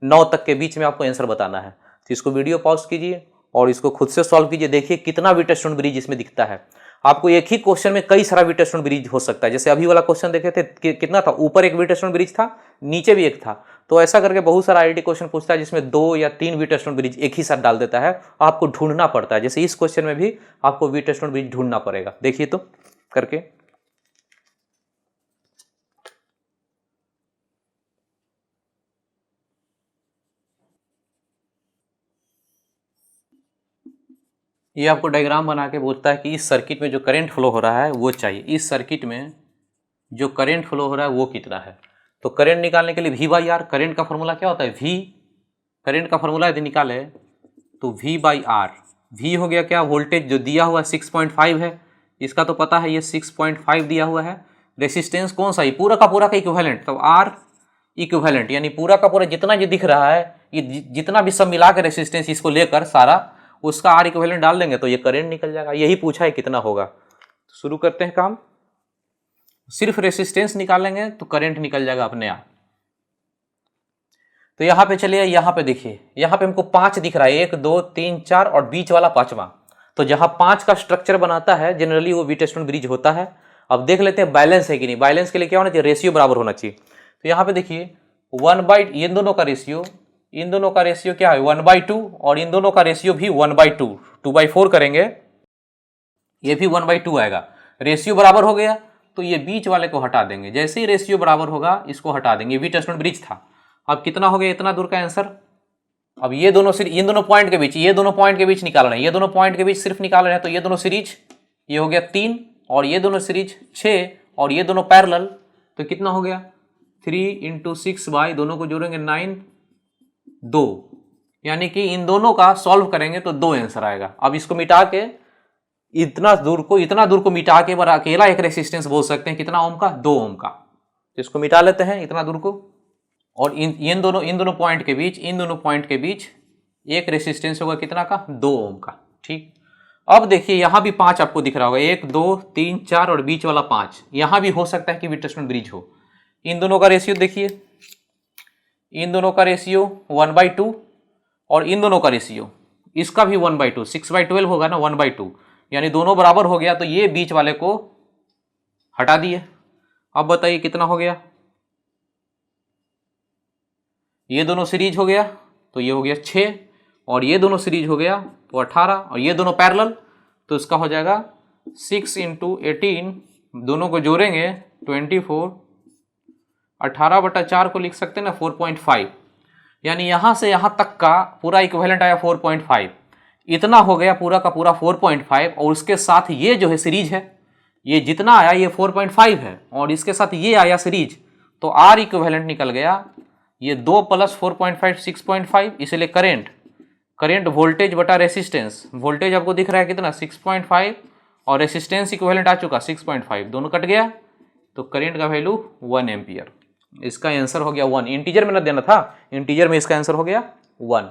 9 तक के बीच में आपको आंसर बताना है। तो इसको वीडियो पॉज कीजिए और इसको खुद से सॉल्व कीजिए, देखिए कितना व्हीटस्टोन ब्रिज इसमें दिखता है। आपको एक ही क्वेश्चन में कई सारा व्हीटस्टोन ब्रिज हो सकता है, जैसे अभी वाला क्वेश्चन देखे थे कितना था, ऊपर एक व्हीटस्टोन ब्रिज था, नीचे भी एक था। तो ऐसा करके बहुत सारा IIT क्वेश्चन पूछता है जिसमें 2 या 3 व्हीटस्टोन ब्रिज एक ही साथ डाल देता है, आपको ढूंढना पड़ता है। जैसे इस क्वेश्चन में भी आपको व्हीटस्टोन ब्रिज ढूंढना पड़ेगा, देखिए तो करके। ये आपको डायग्राम बना के बोलता है कि इस सर्किट में जो करंट फ्लो हो रहा है वो चाहिए, इस सर्किट में जो करंट फ्लो हो रहा है वो कितना है। तो करंट निकालने के लिए V बाई आर, करंट का फॉर्मूला क्या होता है V, करंट का फॉर्मूला यदि निकाले तो V बाई आर, V हो गया क्या, वोल्टेज जो दिया हुआ 6.5 है, इसका तो पता है ये 6.5 दिया हुआ है। रेसिस्टेंस कौन सा, ये पूरा का पूरा का इक्विवेलेंट, तो R इक्विवेलेंट यानी पूरा का पूरा जितना ये दिख रहा है, ये जितना भी सब मिला के रेसिस्टेंस इसको लेकर सारा, उसका R इक्विवेलेंट डाल देंगे तो ये करंट निकल जाएगा। यही पूछा है कितना होगा। तो शुरू करते हैं काम। सिर्फ रेसिस्टेंस निकालेंगे तो करंट निकल जाएगा अपने आप। तो यहाँ पे चलिए, यहाँ पे देखिए, यहाँ पे हमको 5 दिख रहा है, 1 2 3 4 और बीच वाला 5वां। तो जहाँ 5 का स्ट्रक्चर बनाता है जनरली वो व्हीटस्टोन ब्रिज होता है। अब देख लेते हैं बैलेंस है कि नहीं। बैलेंस के लिए क्या होना चाहिए, रेशियो बराबर होना चाहिए। तो यहाँ पे देखिए 1/, इन दोनों का रेशियो, इन दोनों का रेशियो क्या है 1/2, और इन दोनों का रेशियो भी 1/2, 2/4 करेंगे, ये भी 1/2 आएगा। रेशियो बराबर हो गया तो ये बीच वाले को हटा देंगे। जैसे ही रेशियो बराबर होगा इसको हटा देंगे। व्हीटस्टोन ब्रिज था। अब कितना हो गया, इतना दूर का आंसर। अब ये दोनों इन दोनों पॉइंट के बीच, ये दोनों पॉइंट के बीच निकाल रहे हैं, ये दोनों पॉइंट के बीच सिर्फ निकाल रहे हैं। तो ये दोनों सीरीज, ये हो गया 3, और ये दोनों सीरीज 6, और ये दोनों पैरेलल, तो कितना हो गया 3 × 6 बाई, दोनों को जोड़ेंगे 9, 2, यानी कि इन दोनों का सॉल्व करेंगे तो 2 आंसर आएगा। अब इसको मिटा के इतना दूर को मिटा के अकेला एक रेसिस्टेंस बोल सकते हैं, कितना ओम का, 2 ओम का। तो इसको मिटा लेते हैं इतना दूर को, और इन दोनों पॉइंट के बीच, इन दोनों पॉइंट के बीच एक रेसिस्टेंस होगा कितना का, 2 ओम का। ठीक, अब देखिए यहाँ भी 5 आपको दिख रहा होगा, 1 2 3 4 और बीच वाला 5, यहाँ भी हो सकता है कि व्हीटस्टोन ब्रिज हो। इन दोनों का रेशियो देखिए, इन दोनों का रेशियो 1/2, और इन दोनों का रेशियो इसका भी 1/2, 6/12 होगा ना, 1/2, यानी दोनों बराबर हो गया। तो ये बीच वाले को हटा दिए। अब बताइए कितना हो गया, ये दोनों सीरीज हो गया तो ये हो गया 6, और ये दोनों सीरीज हो गया तो 18, और ये दोनों पैरेलल तो इसका हो जाएगा 6 × 18, दोनों को जोड़ेंगे 24, 18/4 को लिख सकते हैं ना 4.5, यानी यहाँ से यहाँ तक का पूरा इक्विवेलेंट आया 4.5। इतना हो गया पूरा का पूरा 4.5, और उसके साथ ये जो है सीरीज है, ये जितना आया ये 4.5 है, और इसके साथ ये आया सीरीज, तो आर इक्विवेलेंट निकल गया ये 2 + 4.5 6.5। इसलिए करंट वोल्टेज बटा रेसिस्टेंस, वोल्टेज आपको दिख रहा है कितना 6.5, और रेसिस्टेंस इक्विवेलेंट आ चुका 6.5, दोनों कट गया तो करंट का वैल्यू 1 एम्पियर। इसका आंसर हो गया 1। इंटीजर में ना देना था, इंटीजर में इसका आंसर हो गया 1।